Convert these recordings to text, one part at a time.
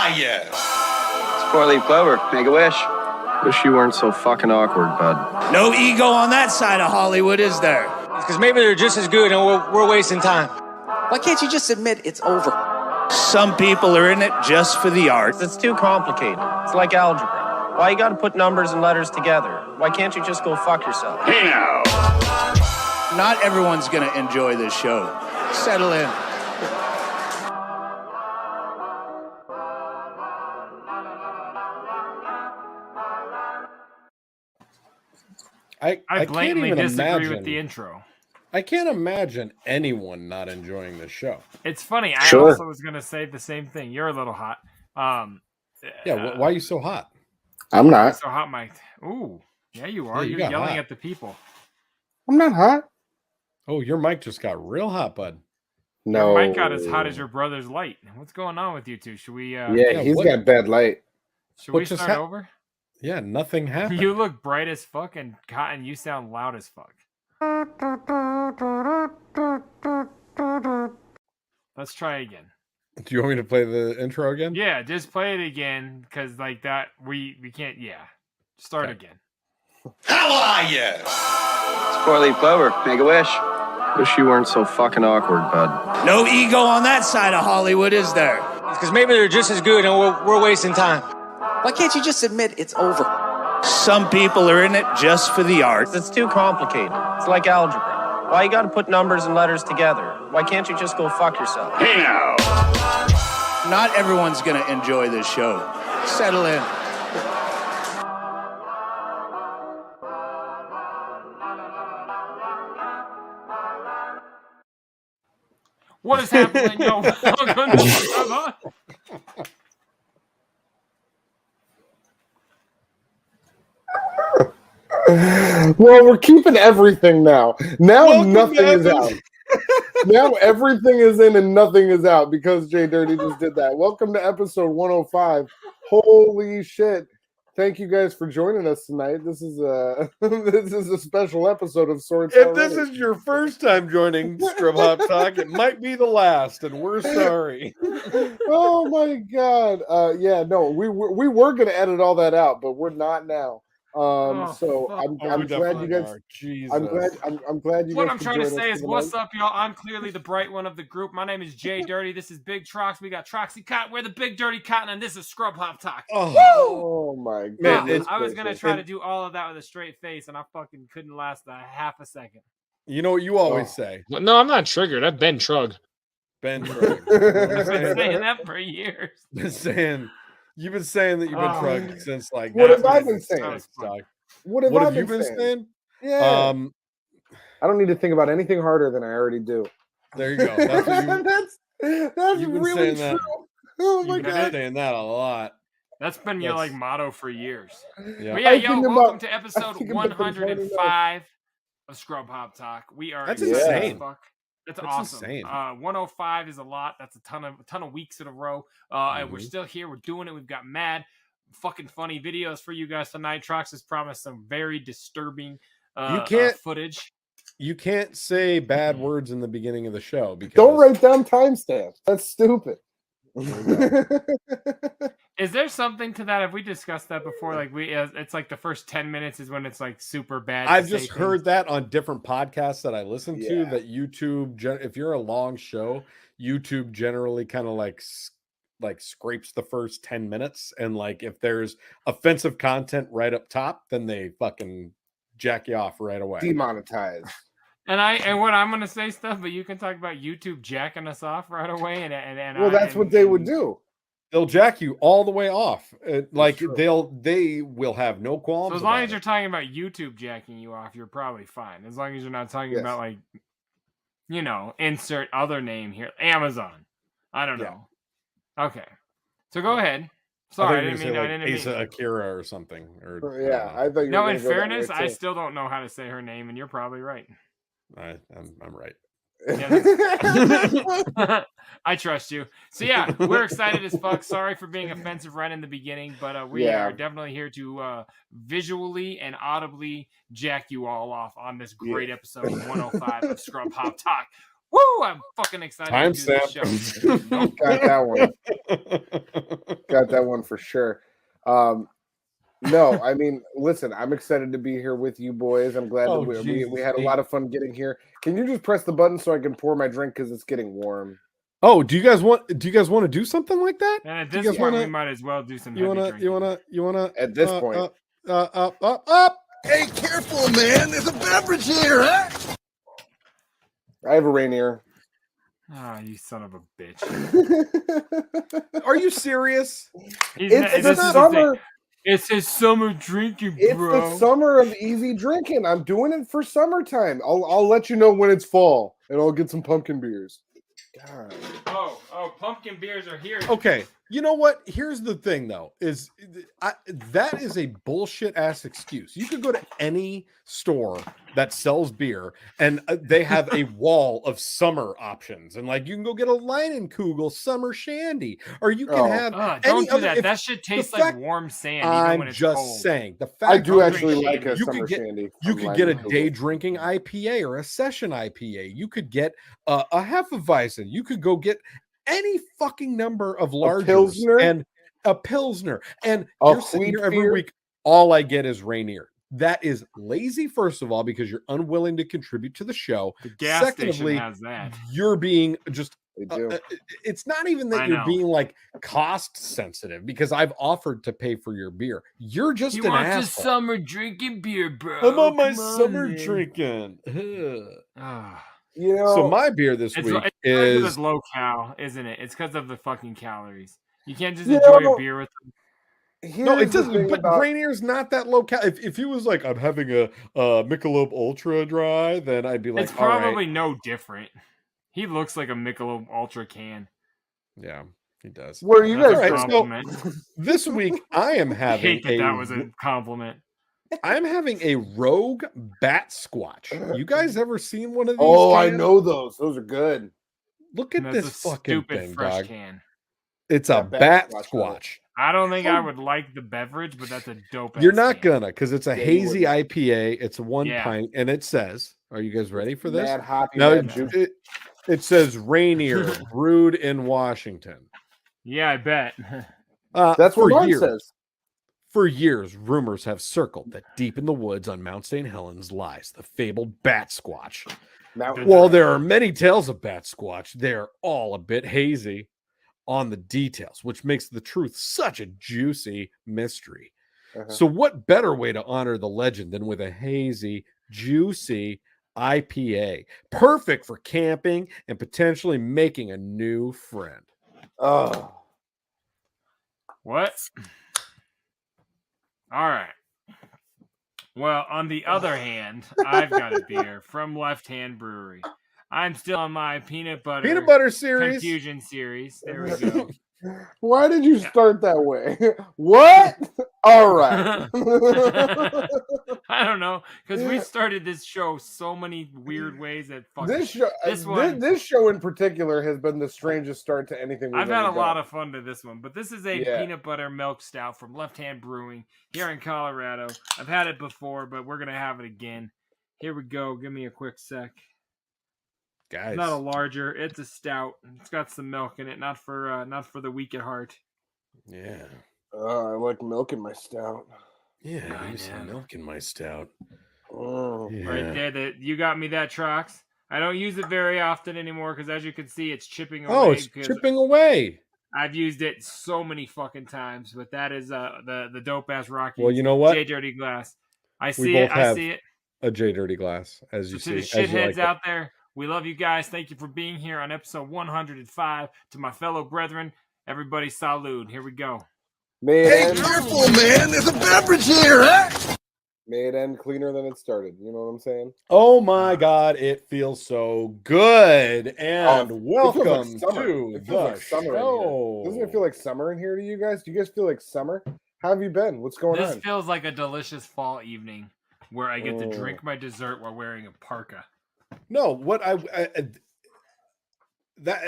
are you? It's four-leaf clover. Make a wish. Wish you weren't so fucking awkward, bud. No ego on that side of Hollywood, is there? Because maybe they're just as good and we're wasting time. Why can't you just admit it's over? Some people are in it just for the art. It's too complicated. It's like algebra. Why you gotta put numbers and letters together? Why can't you just go fuck yourself? Hey now! Not everyone's gonna enjoy this show. Settle in. I blatantly disagree with the intro. I can't imagine anyone not enjoying this show. It's funny. I also was going to say the same thing. You're a little hot. Yeah, why are you so hot? I'm not. So hot, Mike. Ooh, yeah, you are. Yeah, you You're got yelling hot. at the people. I'm not hot. Oh, your mic just got real hot, bud. No. Your mic got as hot as your brother's light. What's going on with you two? Should we? Yeah, he's got bad light. Should we start over? Yeah, nothing happened. You look bright as fuck, and Cotton, you sound loud as fuck. Let's try again. Do you want me to play the intro again? Yeah, just play it again, because like that, we can't. Yeah, start again. How are you? It's four-leaf clover. Make a wish. Wish you weren't so fucking awkward, bud. No ego on that side of Hollywood, is there? Because maybe they're just as good and we're wasting time. Why can't you just admit it's over? Some people are in it just for the art. It's too complicated. It's like algebra. Why you gotta put numbers and letters together? Why can't you just go fuck yourself? Hey now! Not everyone's gonna enjoy this show. Settle in. What is happening? Yo, welcome to Well, we're keeping everything now. Now nothing is out. Now everything is in and nothing is out because JDirty just did that. Welcome to episode 105. Holy shit. Thank you guys for joining us tonight. This is a this is a special episode of sorts. If this is your first time joining Scrub Hop Talk, it might be the last, and we're sorry. Oh my god. Yeah, no, we were gonna edit all that out, but we're not now. I'm glad you guys. I'm glad you. What guys I'm trying to join say us is, tonight. what's up, y'all? I'm clearly the bright one of the group. My name is JDirty. This is Big Trox. We got Troxy Cotton. We're the Big Dirty Cotton, and this is Scrub Hop Talk. Oh my god! Man, I was gonna try to do all of that with a straight face, and I fucking couldn't last a half a second. You know what you always say? No, I'm not triggered. I've been trug. Ben I've been saying that for years. You've been saying that you've been drugged since like. What have I been saying? What have you been saying? Yeah. I don't need to think about anything harder than I already do. There you go. That's that's you've been really saying true. That. Oh my You've god. been saying that a lot. That's been your like motto for years. Yeah. But yeah, I'm yo, thinking welcome about- to I'm episode thinking about 105 of Scrub Hop Talk. We are That's excited as insane. fuck. That's That's awesome. insane. 105 is a lot. That's a ton of weeks in a row. And we're still here. We're doing it. We've got mad fucking funny videos for you guys tonight. Trox has promised some very disturbing footage. You can't say bad words in the beginning of the show because Don't write down timestamps. That's stupid. Is there something to that? Have we discussed that before? Like it's like the first 10 minutes is when it's like super bad. I've just heard that on different podcasts that I listen to. Yeah. That YouTube, if you're a long show, YouTube generally kind of like scrapes the first 10 minutes, and like if there's offensive content right up top, then they fucking jack you off right away. Demonetized. And what I'm gonna say stuff, but you can talk about YouTube jacking us off right away, and Well, that's what they would do. They'll jack you all the way off. Like true. they will have no qualms. So as long about as you're talking about YouTube jacking you off, you're probably fine. As long as you're not talking Yes. about like, insert other name here, Amazon. I don't know. Okay, so go ahead. Sorry, I didn't mean. Asa Akira or something. Or Yeah, I thought you were No, gonna in go that fairness, way, I too. still don't know how to say her name, and you're probably right. I'm right. Yeah, I trust you. So yeah, we're excited as fuck. Sorry for being offensive right in the beginning, but we are definitely here to visually and audibly jack you all off on this great episode 105 of Scrub Hop Talk. Woo! I'm fucking excited to do this show. Got that one. Got that one for sure. No, I mean, listen, I'm excited to be here with you boys. I'm glad that we had a lot of fun getting here. Can you just press the button so I can pour my drink because it's getting warm? Oh, do you guys want to do something like that? And at this point, we might as well do some. You wanna at this point up. Hey, careful, man! There's a beverage here, huh? I have a Rainier. Ah, you son of a bitch! Are you serious? It's the summer. It's his summer drinking, bro. It's the summer of easy drinking. I'm doing it for summertime. I'll let you know when it's fall, and I'll get some pumpkin beers. God. Oh, pumpkin beers are here. Okay, you know what? Here's the thing, though, that is a bullshit ass excuse. You could go to any store that sells beer, and they have a wall of summer options, and like you can go get a Leinenkugel summer shandy, or you can have. Don't do that. That shit tastes like warm sand. Even when it's just cold. saying. The fact I do actually like a summer get, shandy. You could get a day drinking IPA or a session IPA. You could get a Hefeweizen. You could go get any fucking number of larges and a Pilsner. And you're sitting here every week. All I get is Rainier. That is lazy, first of all, because you're unwilling to contribute to the show. The gas station has that. You're being just. It's not even that you're being like cost sensitive, because I've offered to pay for your beer. You're just an asshole. A summer drinking beer, bro. I'm on my summer drinking. You know, so my beer this week is because it's low cal, isn't it? It's because of the fucking calories. You can't just enjoy a beer with them. No, it doesn't. But Rainier's not that low cal. If he was like, I'm having a Michelob Ultra dry, then I'd be like, it's probably no different. He looks like a Michelob Ultra can. Yeah, he does. Where are you guys? So this week I am having. That was a compliment. I'm having a Rogue Bat Squatch. You guys ever seen one of these? Oh, cans? I know those. Those are good. Look at this fucking thing, dog. Can. It's a Bat Squatch. I don't think I would like the beverage, but that's a dope. You're not gonna, because it's a hazy IPA. It's 1 pint, and it says, "Are you guys ready for this?" Now it says Rainier, brewed in Washington. Yeah, I bet. That's what mine says. For years, rumors have circled that deep in the woods on Mount St. Helens lies the fabled Bat Squatch. While there are many tales of Bat Squatch, they're all a bit hazy on the details, which makes the truth such a juicy mystery. So what better way to honor the legend than with a hazy, juicy IPA? Perfect for camping and potentially making a new friend. Oh. What? All right. Well, on the other hand, I've got a beer from Left Hand Brewery. I'm still on my peanut butter series. Confusion series. There we go. Why did you start that way? What? All right. I don't know, because we started this show so many weird ways that this show in particular has been the strangest start to anything we've I've had ever a lot done. of fun to this one, but this is a peanut butter milk stout from Left Hand Brewing here in Colorado. I've had it before, but we're gonna have it again. Here we go. Give me a quick sec. Guys, it's not a larger, it's a stout. It's got some milk in it, not for the weak at heart. Yeah. I like milk in my stout. Yeah, I use some milk in my stout. Oh, yeah. Right there, you got me that, Trox. I don't use it very often anymore because, as you can see, it's chipping away. Oh, it's chipping away. I've used it so many fucking times, but that is the dope ass Rocky. Well, you know what? JDirty glass. I see it. A JDirty glass, as you see. To the shitheads out there, we love you guys. Thank you for being here on episode 105. To my fellow brethren, everybody salute. Here we go. Hey, careful, man. There's a beverage here, huh? May it end cleaner than it started. You know what I'm saying? Oh, my God. It feels so good. And welcome to the show. Doesn't it feel like summer in here to you guys? Do you guys feel like summer? How have you been? What's going on? This feels like a delicious fall evening where I get to drink my dessert while wearing a parka. No, what that's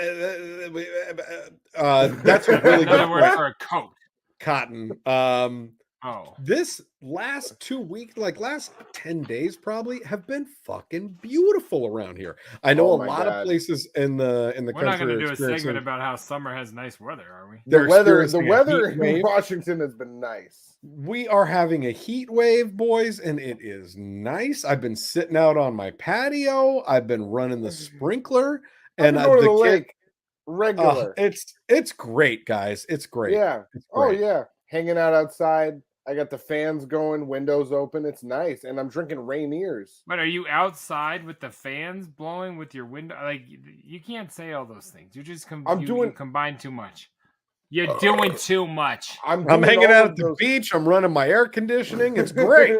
a really good word for a coat. Cotton. Oh, this last 2 weeks, like last 10 days probably, have been fucking beautiful around here. I know Oh a my lot God. of places in the we're not country going are to do a experiencing- segment about how summer has nice weather, are we? They're The weather experiencing a heat in wave. Washington has been nice. We are having a heat wave, boys, and it is nice. I've been sitting out on my patio. I've been running the sprinkler, And and going to the kid- lake regular. it's great, guys. It's great. Yeah. It's Oh great. yeah. Hanging out outside. I got the fans going, windows open. It's nice, and I'm drinking Rainiers. But are you outside with the fans blowing with your window? Like you can't say all those things. You just you combine too much. You're doing too much. I'm hanging all out of at the those- beach. I'm running my air conditioning. It's great.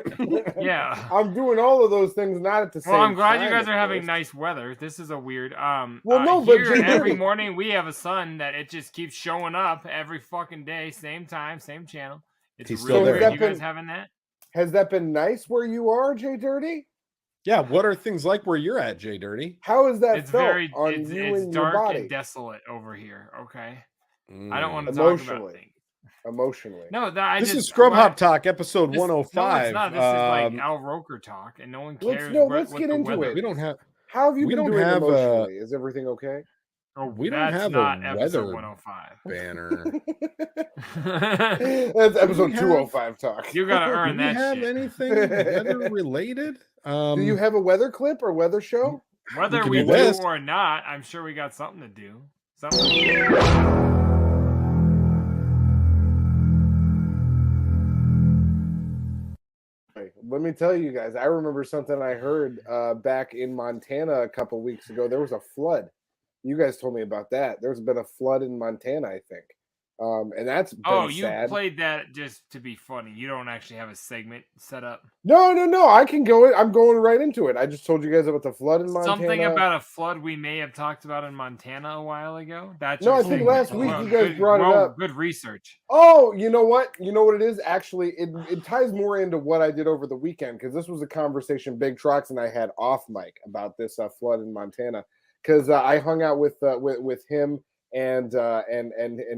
Yeah. I'm doing all of those things not at the same Well, time. I'm glad you guys of are having course. nice weather. This is a weird Well, no, but here, Jay every Dirty- morning we have a sun that it just keeps showing up every fucking day, same time, same channel. It's He's really still there. weird. You guys been- having that? Has that been nice where you are, Jay Dirty? Yeah. What are things like where you're at, Jay Dirty? How has that It's felt very on it's you and your dark body? and desolate over here. Okay. I Mm. don't want to talk about Emotionally. things. Emotionally. No, This is Scrub Hop Talk, episode this, 105. No, it's not. This is like Al Roker talk, and no one cares. let's what get the into weather it. We don't have. How have you We been don't doing have, emotionally? Is everything okay? Oh, We don't that's have a not episode weather 105. banner. That's episode we have- 205 talk. You gotta earn Do we that have shit. anything weather related? Do you have a weather clip or weather show? Whether can we do do this. or not, I'm sure we got something to do. Something. To do. Let me tell you guys, I remember something I heard back in Montana a couple weeks ago. There was a flood. You guys told me about that. There's been a flood in Montana, I think. And that's been Oh, you sad. played that just to be funny. You don't actually have a segment set up. No. I can go. I'm going right into it. I just told you guys about the flood in Montana. Something about a flood we may have talked about in Montana a while ago. That's No, your I think segment. last week you guys good, brought it up. Good research. Oh, you know what? You know what it is? Actually, it ties more into what I did over the weekend because this was a conversation Big Trox and I had off mic about this flood in Montana. Because I hung out with him and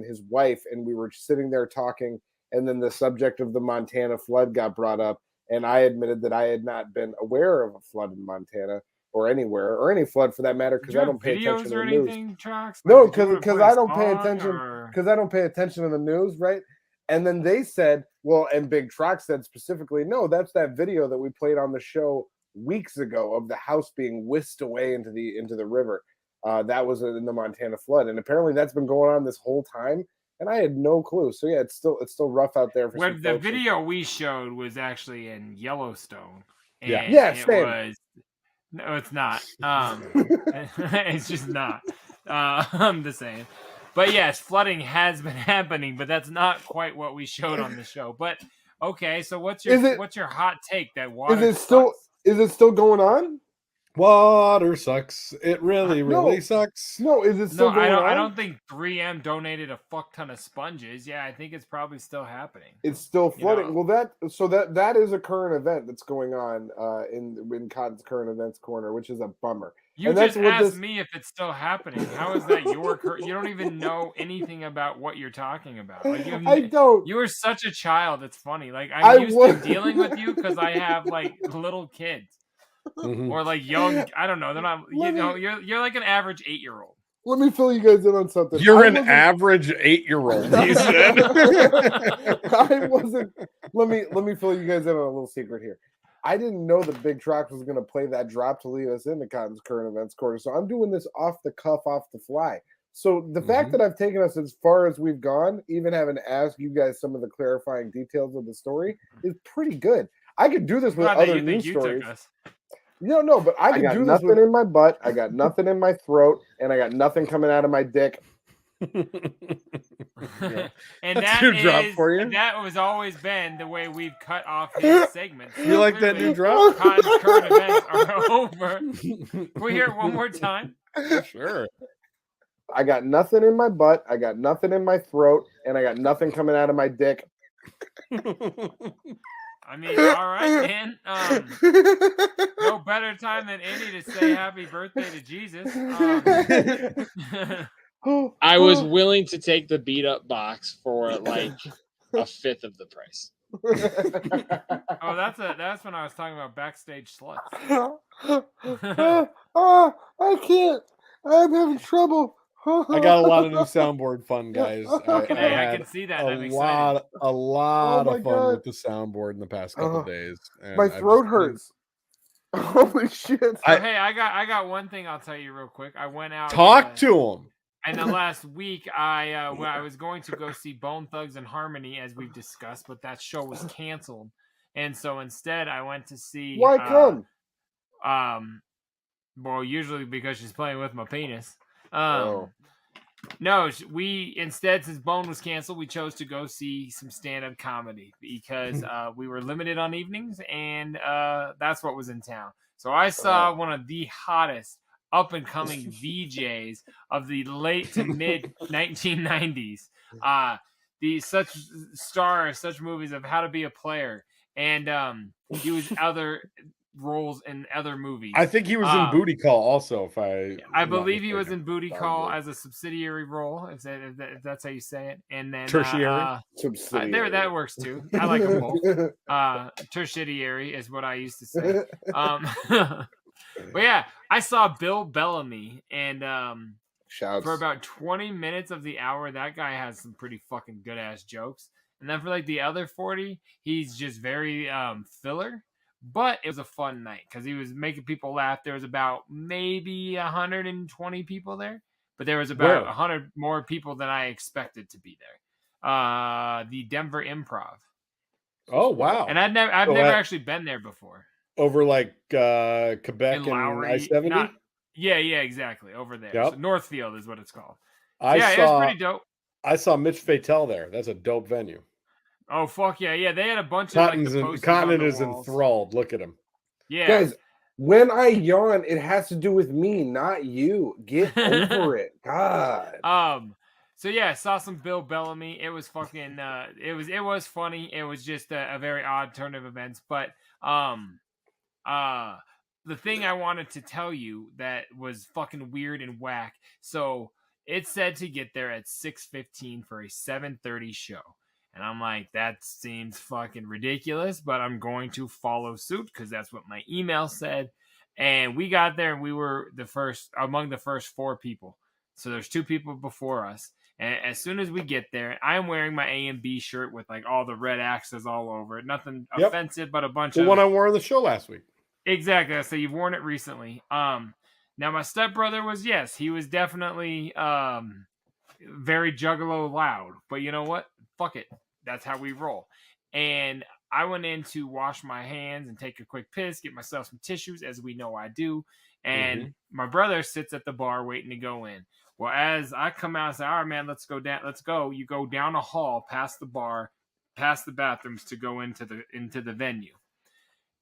his wife, and we were sitting there talking, and then the subject of the Montana flood got brought up, and I admitted that I had not been aware of a flood in Montana or anywhere or any flood for that matter because I don't pay attention to or the news. anything, Trox? No, Did you wanna because play a I don't pay song, attention or- because I don't pay attention to the news, right? And then they said, well, and Big Trox said specifically, no, that's that video that we played on the show weeks ago of the house being whisked away into the river. That was in the Montana flood, and apparently that's been going on this whole time, and I had no clue. So yeah, it's still rough out there for Well, some the folks. video we showed was actually in Yellowstone. Yeah. And Yeah, it same. was. No, it's not. It's just not. I'm the same. But yes, flooding has been happening, but that's not quite what we showed on the show. But okay, so what's your hot take that water Is it still going on? Water sucks. It really No. sucks. No, is it still No, going on? I don't think 3M donated a fuck ton of sponges. Yeah, I think it's probably still happening. It's still flooding. know. Well, that is a current event that's going on in Cotton's current events corner, which is a bummer. You And that's just what asked this- me if it's still happening. How is that your? You don't even know anything about what you're talking about. Like I don't. You are such a child. It's funny. Like I I'm used was- to dealing with you because I have like little kids Mhm. or like young. I don't know. They're not. Let me- You're like an average 8-year-old. Let me fill you guys in on something. You're I an wasn't- average 8-year-old. He said. I wasn't. Let me fill you guys in on a little secret here. I didn't know that Big Trox was going to play that drop to lead us into Cotton's current events corner. So I'm doing this off the cuff, off the fly. So the fact that I've taken us as far as we've gone, even having to ask you guys some of the clarifying details of the story, is pretty good. I could do this with Glad that other you think news you stories. took us. No, but I could got do this nothing with in my butt. I got nothing in my throat, and I got nothing coming out of my dick. And That's that your drop is- for you? and that was always been the way we've cut off his segments. You like that new drop? Cotton's current events are over. Can we hear it one more time? Sure. I got nothing in my butt. I got nothing in my throat, and I got nothing coming out of my dick. I mean, all right, man. No better time than any to say happy birthday to Jesus. I was willing to take the beat up box for like a fifth of the price. Oh, that's when I was talking about backstage sluts. I can't. I'm having trouble. I got a lot of new soundboard fun, guys. I had can see that. A I'm excited. lot my of fun God. with the soundboard in the past couple days. And My I've throat just been- hurts. Holy shit! Hey, I got one thing I'll tell you real quick. I went out. Talk to him. And the last week, I was going to go see Bone Thugs and Harmony, as we've discussed, but that show was canceled, and so instead, I went to see. Why come? Well, usually because she's playing with my penis. Oh. No, we instead, since Bone was canceled, we chose to go see some stand-up comedy because we were limited on evenings, and that's what was in town. So I saw one of the hottest up-and-coming VJs of the late to mid 1990s. Such movies of How to Be a Player, and he was other roles in other movies. I think he was in Booty Call also. I believe he was in Booty Call as a subsidiary role, if that's how you say it. And then tertiary. There, that works too. I like them both. Tertiary is what I used to say. But yeah, I saw Bill Bellamy, and for about 20 minutes of the hour, that guy has some pretty fucking good ass jokes. And then for like the other 40, he's just very filler. But it was a fun night because he was making people laugh. There was about maybe 120 people there, but there was about 100 more people than I expected to be there. The Denver Improv. Oh wow! And I've never actually been there before. Over like Quebec and I-70? Yeah, exactly. Over there. Yep. So Northfield is what it's called. It was pretty dope. I saw Mitch Fatel there. That's a dope venue. Oh, fuck yeah. They had a bunch of Cotton is enthralled. Look at him. Yeah. Guys, when I yawn, it has to do with me, not you. Get over it. God. So yeah, I saw some Bill Bellamy. It was fucking it was funny. It was just a very odd turn of events. But the thing I wanted to tell you that was fucking weird and whack. So it said to get there at 6:15 for a 7:30 show. And I'm like, that seems fucking ridiculous, but I'm going to follow suit because that's what my email said. And we got there and we were among the first 4 people. So there's 2 people before us. And as soon as we get there, I'm wearing my A and B shirt with like all the red axes all over it. Nothing offensive, but a bunch of... The one I wore on the show last week. Exactly. So you've worn it recently. Now my stepbrother he was definitely very juggalo loud. But you know what? Fuck it. That's how we roll. And I went in to wash my hands and take a quick piss, get myself some tissues, as we know I do. And my brother sits at the bar waiting to go in. Well, as I come out and say, all right, man, let's go down. Let's go. You go down a hall, past the bar, past the bathrooms to go into the venue.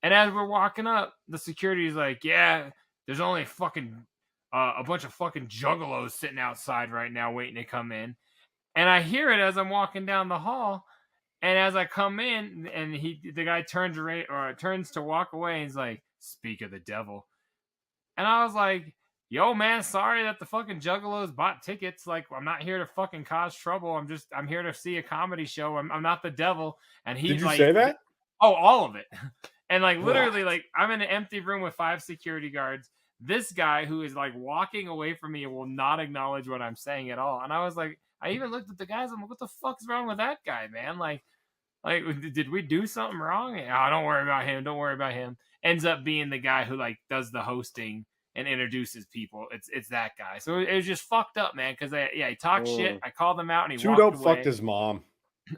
And as we're walking up, the security is like, yeah, there's only a bunch of fucking juggalos sitting outside right now waiting to come in. And I hear it as I'm walking down the hall. And as I come in, and the guy turns to walk away, and he's like, "Speak of the devil." And I was like, "Yo, man, sorry that the fucking juggalos bought tickets. Like, I'm not here to fucking cause trouble. I'm here to see a comedy show. I'm not the devil." And he did you say that? Oh, all of it. And like literally, like I'm in an empty room with 5 security guards. This guy who is like walking away from me will not acknowledge what I'm saying at all. And I was like, I even looked at the guys. I'm like, what the fuck's wrong with that guy, man? Like, did we do something wrong? Oh, don't worry about him. Don't worry about him. Ends up being the guy who like does the hosting and introduces people. It's that guy. So it was just fucked up, man. Because he talked shit. I called him out and he walked away. Fucked his mom.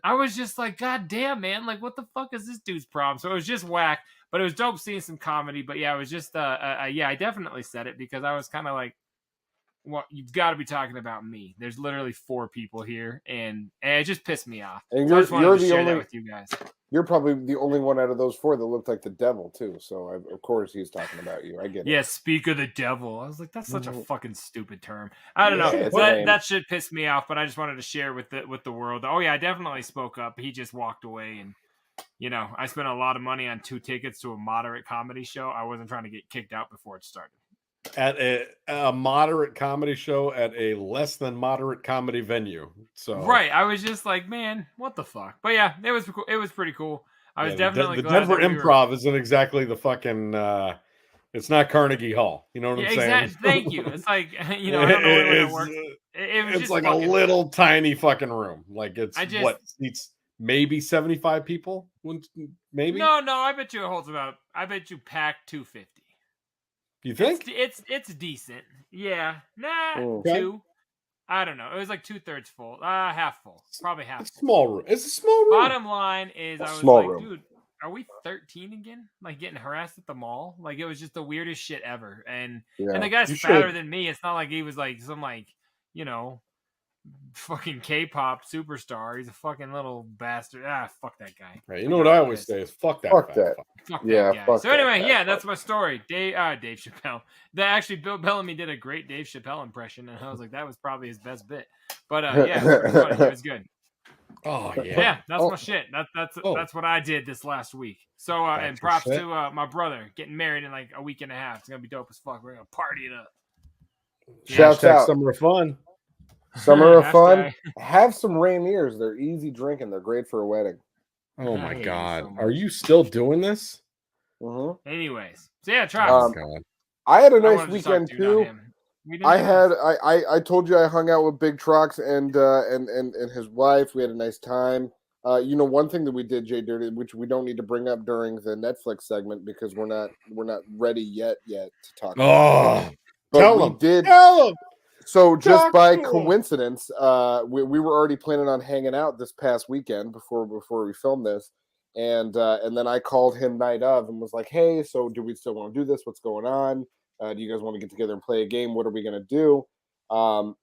I was just like, God damn, man. Like, what the fuck is this dude's problem? So it was just whack. But it was dope seeing some comedy. But yeah, it was just I definitely said it because I was kind of like, well, you've got to be talking about me. There's literally 4 people here, and it just pissed me off. And so I just wanted to share only that with you guys. You're probably the only one out of those 4 that looked like the devil too. So of course he's talking about you. I get it. Yeah, speak of the devil. I was like, that's such a fucking stupid term. I don't know. That shit pissed me off, but I just wanted to share with the world. Oh yeah, I definitely spoke up. He just walked away, and I spent a lot of money on 2 tickets to a moderate comedy show. I wasn't trying to get kicked out before it started. at a moderate comedy show at a less than moderate comedy venue. So Right, I was just like, man, what the fuck? But yeah, it was cool. It was pretty cool. I was definitely the glad Denver that we were... Improv isn't exactly the fucking. It's not Carnegie Hall. You know what I'm saying? Exactly. Thank you. It's like I don't know when it works. It was it's just like fucking... a little tiny fucking room. Like it's just... seats maybe 75 people. Maybe. No. I bet you it holds about. I bet you packed 250. You think? It's decent. Yeah. Nah. Okay. 2. I don't know. It was like 2/3 full. Half full. Probably half. It's full. small room. It's a small room. Bottom line is, I was Small like, room. dude, are we 13 again? Like getting harassed at the mall? Like it was just the weirdest shit ever. And the guy's fatter than me. It's not like he was like some fucking K-pop superstar. He's a fucking little bastard. Fuck that guy. Right, you know what I always say is fuck that. Fuck that. Fuck Yeah, that guy. fuck So that anyway, guy. that's my story. Dave Chappelle. That actually, Bill Bellamy did a great Dave Chappelle impression, and I was like, that was probably his best bit. But yeah, it was pretty funny. It was good. Oh yeah. Yeah, that's my shit. That's what I did this last week. So and props to my brother getting married in like a week and a half. It's gonna be dope as fuck. We're gonna party it up. Shouts out. Summer of fun. Summer of fun. Have some Rainiers. They're easy drinking. They're great for a wedding. Oh my god. Are you still doing this? Mm-hmm. Anyways, so yeah, Trox. I had a nice weekend too. I told you I hung out with Big Trox and his wife. We had a nice time. One thing that we did, JDirty, which we don't need to bring up during the Netflix segment because we're not ready yet to talk about it. But Tell him. So just by coincidence, we were already planning on hanging out this past weekend before we filmed this, and then I called him night of and was like, "Hey, so do we still want to do this? What's going on? Do you guys want to get together and play a game? What are we gonna do?" And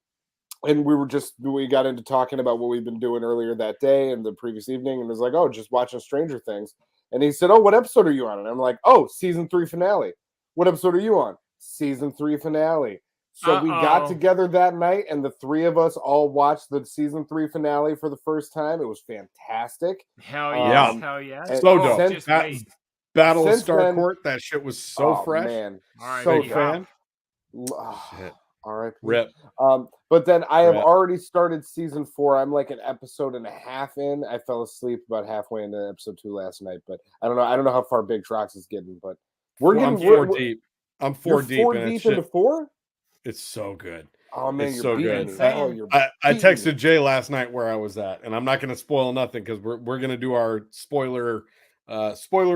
we got into talking about what we've been doing earlier that day and the previous evening, and it was like, "Oh, just watching Stranger Things." And he said, "Oh, what episode are you on?" And I'm like, "Oh, season 3 finale." "What episode are you on?" "Season 3 finale." So we got together that night, and the three of us all watched the season 3 finale for the first time. It was fantastic. Hell yeah! Hell yeah! So dope. Battle of Starcourt. That shit was so fresh. Man, so fan. Shit. All right, rip. But then I have already started season 4. I'm like an episode and a half in. I fell asleep about halfway into episode 2 last night, but I don't know how far Big Trox is getting, but I'm 4 deep. I'm 4 deep. 4 deep into 4. It's so good. Oh man, it's so good. I texted Jay last night where I was at, and I'm not going to spoil nothing because we're going to do our spoiler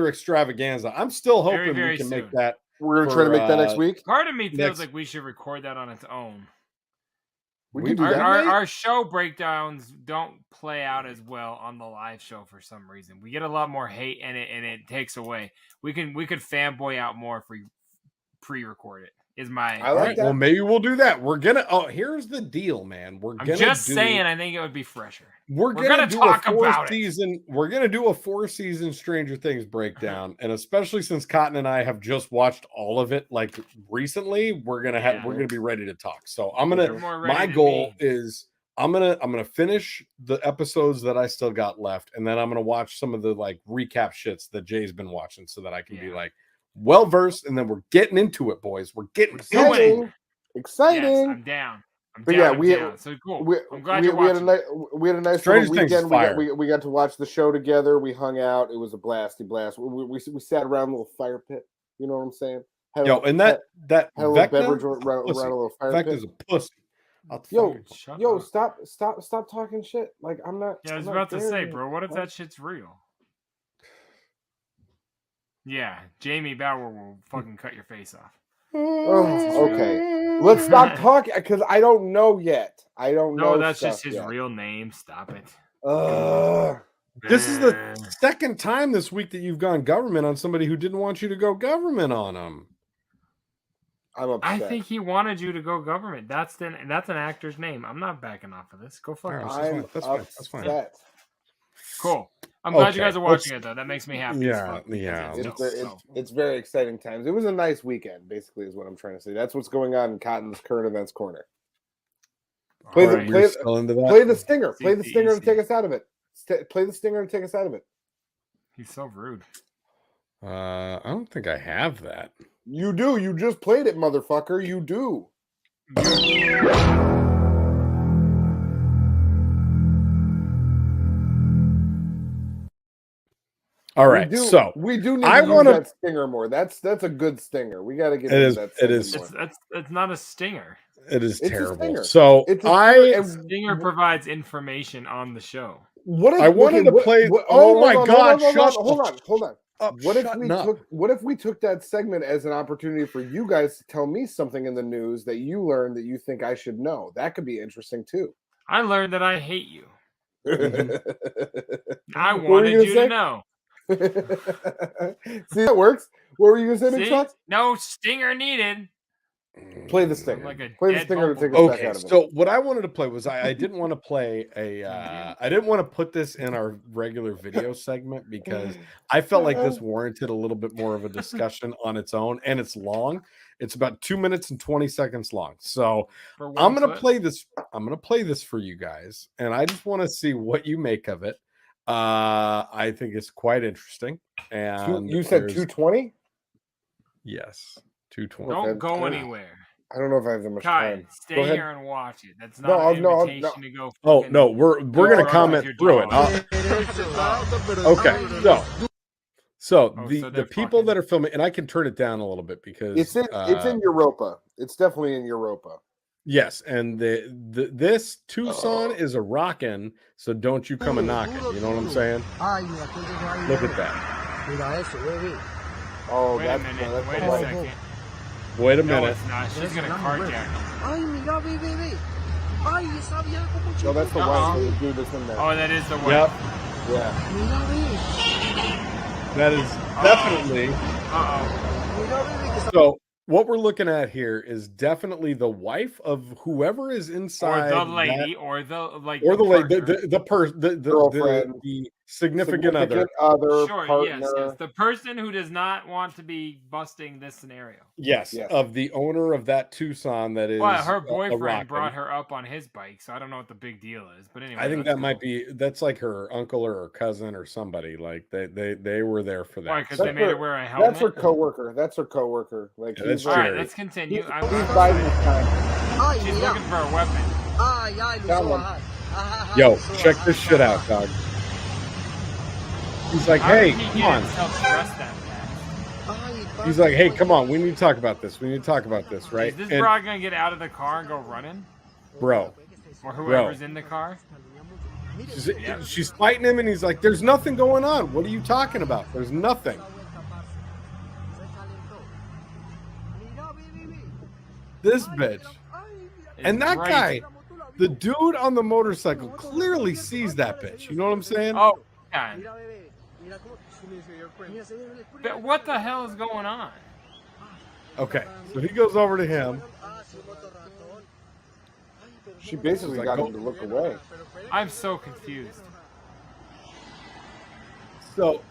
extravaganza. I'm still hoping we can make that. We're going to try to make that next week. Part of me feels like we should record that on its own. We can do that. Our show breakdowns don't play out as well on the live show for some reason. We get a lot more hate in it, and it takes away. We could fanboy out more if we pre-record it. Is my I like that. Well, maybe we'll do that. We're gonna. Oh, here's the deal, man. I'm just saying. I think it would be fresher. We're gonna do talk a about season. We're gonna do a 4-season Stranger Things breakdown, and especially since Cotton and I have just watched all of it like recently, we're gonna be ready to talk. So I'm gonna. My goal is I'm gonna finish the episodes that I still got left, and then I'm gonna watch some of the like recap shits that Jay's been watching, so that I can be like well versed, and then we're getting into it, boys. We're getting exciting. Yes, I'm down. So cool. I'm glad you're watching. We had a nice little weekend. We got to watch the show together. We hung out. It was a blasty blast. We sat around a little fire pit. You know what I'm saying? That had a little beverage around a little fire pit. Is a pussy. Yo, stop talking shit. Like I'm not. Yeah, I was about to say, bro. What if that shit's real? Yeah, Jamie Bauer will fucking cut your face off. Oh, okay. Let's stop talking because I don't know yet. I don't know. No, that's just his real name. Stop it. This is the second time this week that you've gone government on somebody who didn't want you to go government on them. I'm upset. I think he wanted you to go government. That's an actor's name. I'm not backing off of this. Go fuck yourself. That's fine. Cool. I'm glad you guys are watching it, though. That makes me happy. Yeah. It's very exciting times. It was a nice weekend, basically, is what I'm trying to say. That's what's going on in Cotton's current events corner. Play the stinger. Play the stinger to take us out of it. Play the stinger to take us out of it. He's so rude. I don't think I have that. You do. You just played it, motherfucker. You do. All right, so we do need to use that stinger more. That's a good stinger. We got to get into that. It is. It's not a stinger. It is terrible. So stinger provides information on the show. I wanted to play. Oh my God! Hold on. What if we took that segment as an opportunity for you guys to tell me something in the news that you learned that you think I should know? That could be interesting too. I learned that I hate you. I wanted you to know. See, that works. What were you going to say, Trox? No stinger needed. Play the stinger. Play the stinger to take us back out of it. So what I wanted to play was I didn't want to play I didn't want to put this in our regular video segment because I felt like this warranted a little bit more of a discussion on its own, and it's long. It's about 2 minutes and 20 seconds long. So I'm gonna play this. I'm gonna play this for you guys, and I just want to see what you make of it. I think it's quite interesting. And you said 220? Yes, 220. Don't go anywhere. I don't know if I have that much time. Stay here and watch it. That's not an invitation to go. Oh no, we're gonna comment through it. Okay, so the people that are filming, and I can turn it down a little bit because it's in Europa. It's definitely in Europa. Yes, and this Tucson is a rockin', so don't you come a knocking. You know what I'm saying? Look at that. Oh, wait a minute. Wait a second. Wait a minute. No, it's not. She's gonna carjack him. No, that's the wife of the dude that's in there. Oh, that is the wife. Yep. Yeah. That is definitely. So what we're looking at here is definitely the wife of whoever is inside, or the lady, or the girlfriend, the significant other, sure, partner. Yes, the person who does not want to be busting this scenario. Yes, of the owner of that Tucson that is. Well, her boyfriend brought her up on his bike, so I don't know what the big deal is. But anyway, I think that might be that's like her uncle or her cousin or somebody. Like they were there for that. Why? Because they made her wear a helmet. That's her coworker. Like that's all right, let's continue. He's biding his time. She's looking for a weapon. Yo, check this shit out, dog. He's like, hey, come on. He's like, hey, come on. We need to talk about this. We need to talk about this, right? Is this broad going to get out of the car and go running? Bro. Or whoever's in the car? She's fighting him, and he's like, there's nothing going on. What are you talking about? There's nothing. This bitch. And that guy, the dude on the motorcycle, clearly sees that bitch. You know what I'm saying? Oh, God. But what the hell is going on? Okay, so he goes over to him. She basically got him to look away. I'm so confused. So,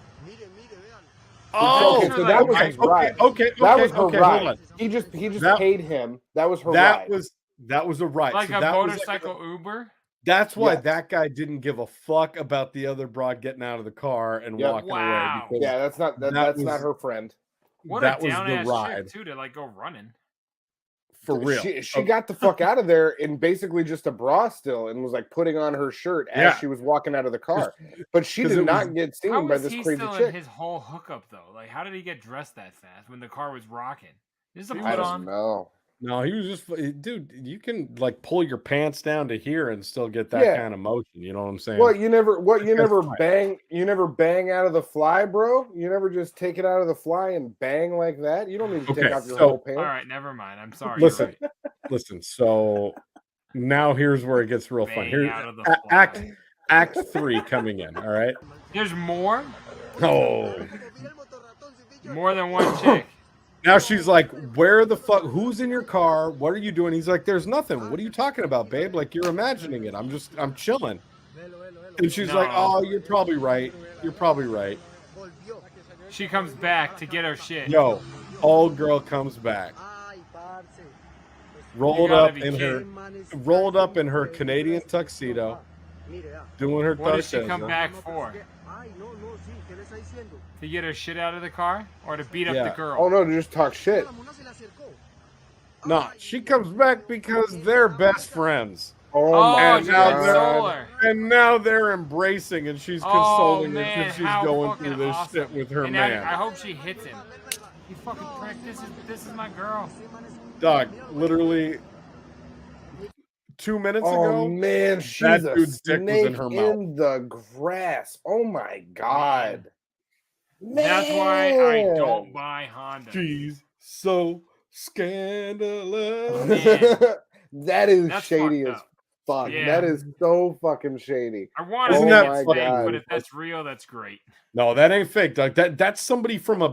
okay, so that was his ride. Okay, that was her ride. Hold on. He just paid him. That was her ride. That was a ride. Like so a motorcycle Uber? That's why that guy didn't give a fuck about the other broad getting out of the car and walking away. Yeah, that's not not her friend. What that a was down-ass the ride trick, too, to like go running. for real. She got the fuck out of there in basically just a bra still, and was like putting on her shirt as she was walking out of the car. But she did not get seen by this crazy still chick. In his whole hookup though? Like, how did he get dressed that fast when the car was rocking? Is this a I put don't on? know. No, he was just, dude. You can like pull your pants down to here and still get that kind of motion. You know what I'm saying? You never bang out of the fly, bro. You never just take it out of the fly and bang like that. You don't need to take off your whole pants. All right, never mind. I'm sorry. Listen, listen. So now here's where it gets real fun. Here, act 3 coming in. All right. There's more. Oh, more than one chick. Now she's like, where the fuck, who's in your car? What are you doing? He's like, there's nothing. What are you talking about, babe? Like, you're imagining it. I'm chilling. And she's like, oh, you're probably right. You're probably right. She comes back to get her shit. Yo, old girl comes back. Rolled up in her Canadian tuxedo. Doing her What does she come back for? To get her shit out of the car or to beat up Yeah. the girl? Oh no, to just talk shit. No, she comes back because they're best friends. Oh my she now console god. her. And now they're embracing, and she's Oh consoling her man, because she's how going fucking through this awesome. shit with her and man. I hope she hits him. You fucking prick! This is my girl. Dog, literally 2 minutes Oh ago, man, she's that a dude's dick was snake in her mouth. in the grass. Oh my god. Man. That's why I don't buy Honda. She's so scandalous. Man. That is That's shady fucked as up. fuck. Yeah. That is so fucking shady. I want to Isn't say that it's fucking- fake, but if that's real, that's great. No, that ain't fake, dog. That's somebody from a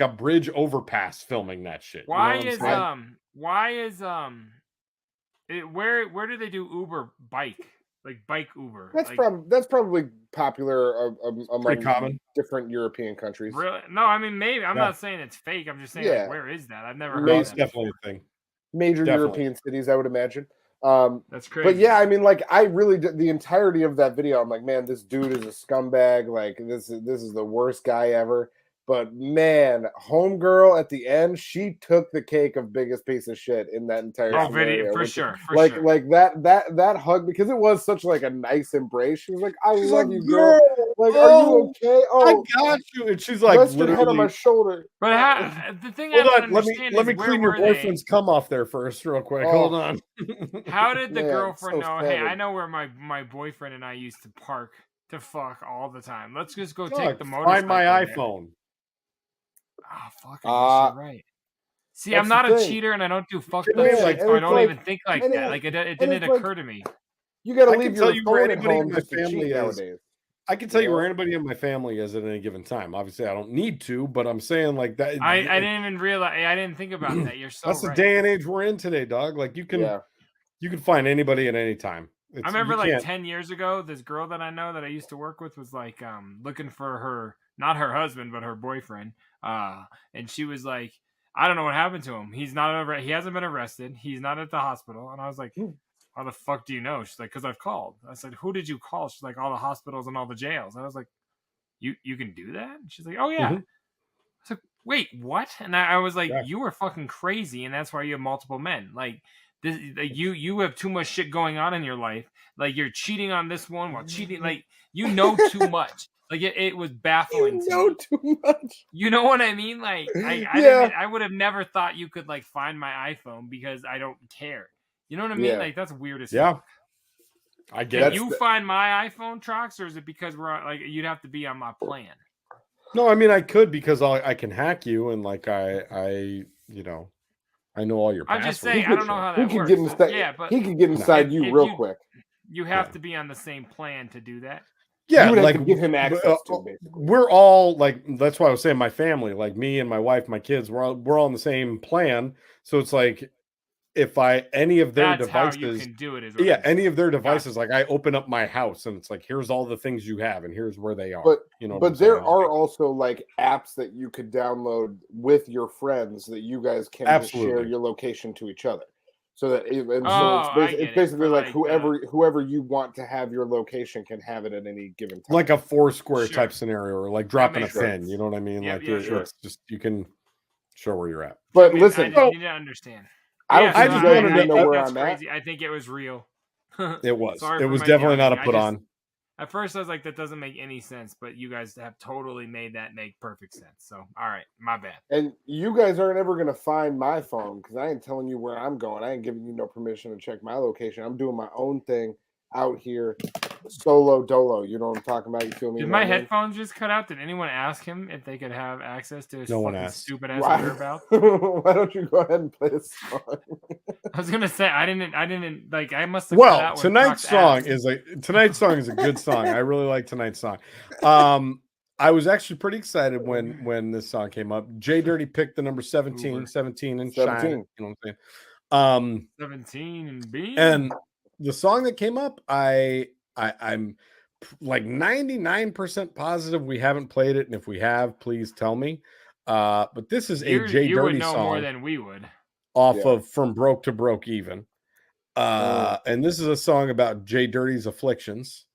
bridge overpass filming that shit. You know Why what I'm is saying? where do they do Uber bike? Like bike Uber? That's like, that's probably popular among Pretty common. different European countries. really? No, I mean maybe. I'm Yeah. not saying it's fake. I'm just saying Yeah. like, where is that? I've never No, heard of it's that. definitely a thing. Major Definitely. European cities, I would imagine. That's crazy. But yeah, I mean, like, I really did the entirety of that video. I'm like, man, this dude is a scumbag. Like, this is the worst guy ever. But man, homegirl at the end, she took the cake of biggest piece of shit in that entire Oh, scenario, video for which- sure. For like sure. like that hug, because it was such like a nice embrace. She was like, I She's love like, you, girl. Like, are oh, you okay? I Oh, got you. And she's like, rest your head on my literally. shoulder. But the thing I Hold don't on, let understand me is where clean your were they? boyfriend's cum off there first, real quick. Oh. Hold on. How did the Man, girlfriend so know? Hey, I savage. know where my boyfriend and I used to park to fuck all the time. Let's just go take Dog, the motorcycle. find my there." iPhone. Oh fuck! I guess you're right. See, that's I'm not the a thing. cheater and I don't do fucked Yeah, up and shit, so I it's don't like- even think like and that. it- Like it and didn't it's like- occur to me. You got to I can leave tell your you where phone at anybody in home my just to cheat family is. nowadays. I can tell you Yeah. where anybody in my family is at any given time. Obviously, I don't need to, but I'm saying like that. I didn't even realize. I didn't think about that. You're so That's right. the day and age we're in today, dog. Like you can find anybody at any time. I remember you like can't- 10 years ago, this girl that I know that I used to work with was like looking for her, not her husband, but her boyfriend. And she was like, I don't know what happened to him. He hasn't been arrested. He's not at the hospital. And I was like, how the fuck do you know? She's like, because I've called. I said, who did you call? She's like, all the hospitals and all the jails. And I was like, you can do that? And she's like, oh yeah. Mhm. I was like, wait, what? And I was like, Yeah. you are fucking crazy, and that's why you have multiple men. Like this, like, you have too much shit going on in your life. Like you're cheating on this one while cheating. Like you know too much. Like it was baffling. You know too much. You know what I mean? Like I would have never thought you could like find my iPhone because I don't care. You know what I mean? Yeah. Like that's weird as Yeah. fuck. I Can get you find my iPhone, Trox, or is it because we're like you'd have to be on my plan? No, I mean I could because I can hack you and like I I know all your I'm passwords. just saying I don't know how that He could works. get inside. Yeah, but he could get inside if- you if real you- quick. you have to be on the same plan to do that. Yeah, You would have like to give him access to, basically. we're all like that's why I was saying my family, like me and my wife, my kids, we're all on the same plan. So it's like if any of their That's how you devices, can do it. Is what yeah, I'm saying. any of their devices, like I open up my house and it's like here's all the things you have and here's where they are. But you know, what but I'm there saying? are also like apps that you could download with your friends that you guys can just share Absolutely. your location to each other. So that Oh, I get it's it. basically For like like, whoever you want to have your location can have it at any given time. like a Foursquare Sure. type scenario or like dropping a makes pin. sense. You know what I mean? Yep, Like yeah, it's just you can show where you're at. But I mean, listen, I just need to understand. I don't Yeah, think so you you guys guys wanted even to- know think where that's I'm at. crazy. I think it was real. It was. Sorry It for was my definitely not a yelling. put on. At first, I was like, that doesn't make any sense, but you guys have totally made that make perfect sense. So, all right, my bad. And you guys aren't ever gonna find my phone because I ain't telling you where I'm going. I ain't giving you no permission to check my location. I'm doing my own thing out here, solo dolo. You know what I'm talking about? You feel me? Did You know my what I mean? headphones just cut out? Did anyone ask him if they could have access to his No one fucking asked. stupid ass Why, whereabouts? why don't you go ahead and play a song? I was gonna say I didn't like I must have cut Well, out when tonight's Trox song asked. is a good song. I really like tonight's song. I was actually pretty excited when this song came up. JDirty picked the number 17 and 17. Shine. You know what I'm saying? 17 and B. And the song that came up, I'm like 99% positive we haven't played it, and if we have, please tell me. But this is a you would JDirty know more song than we would. off of From Broke to Broke Even. And this is a song about JDirty's afflictions.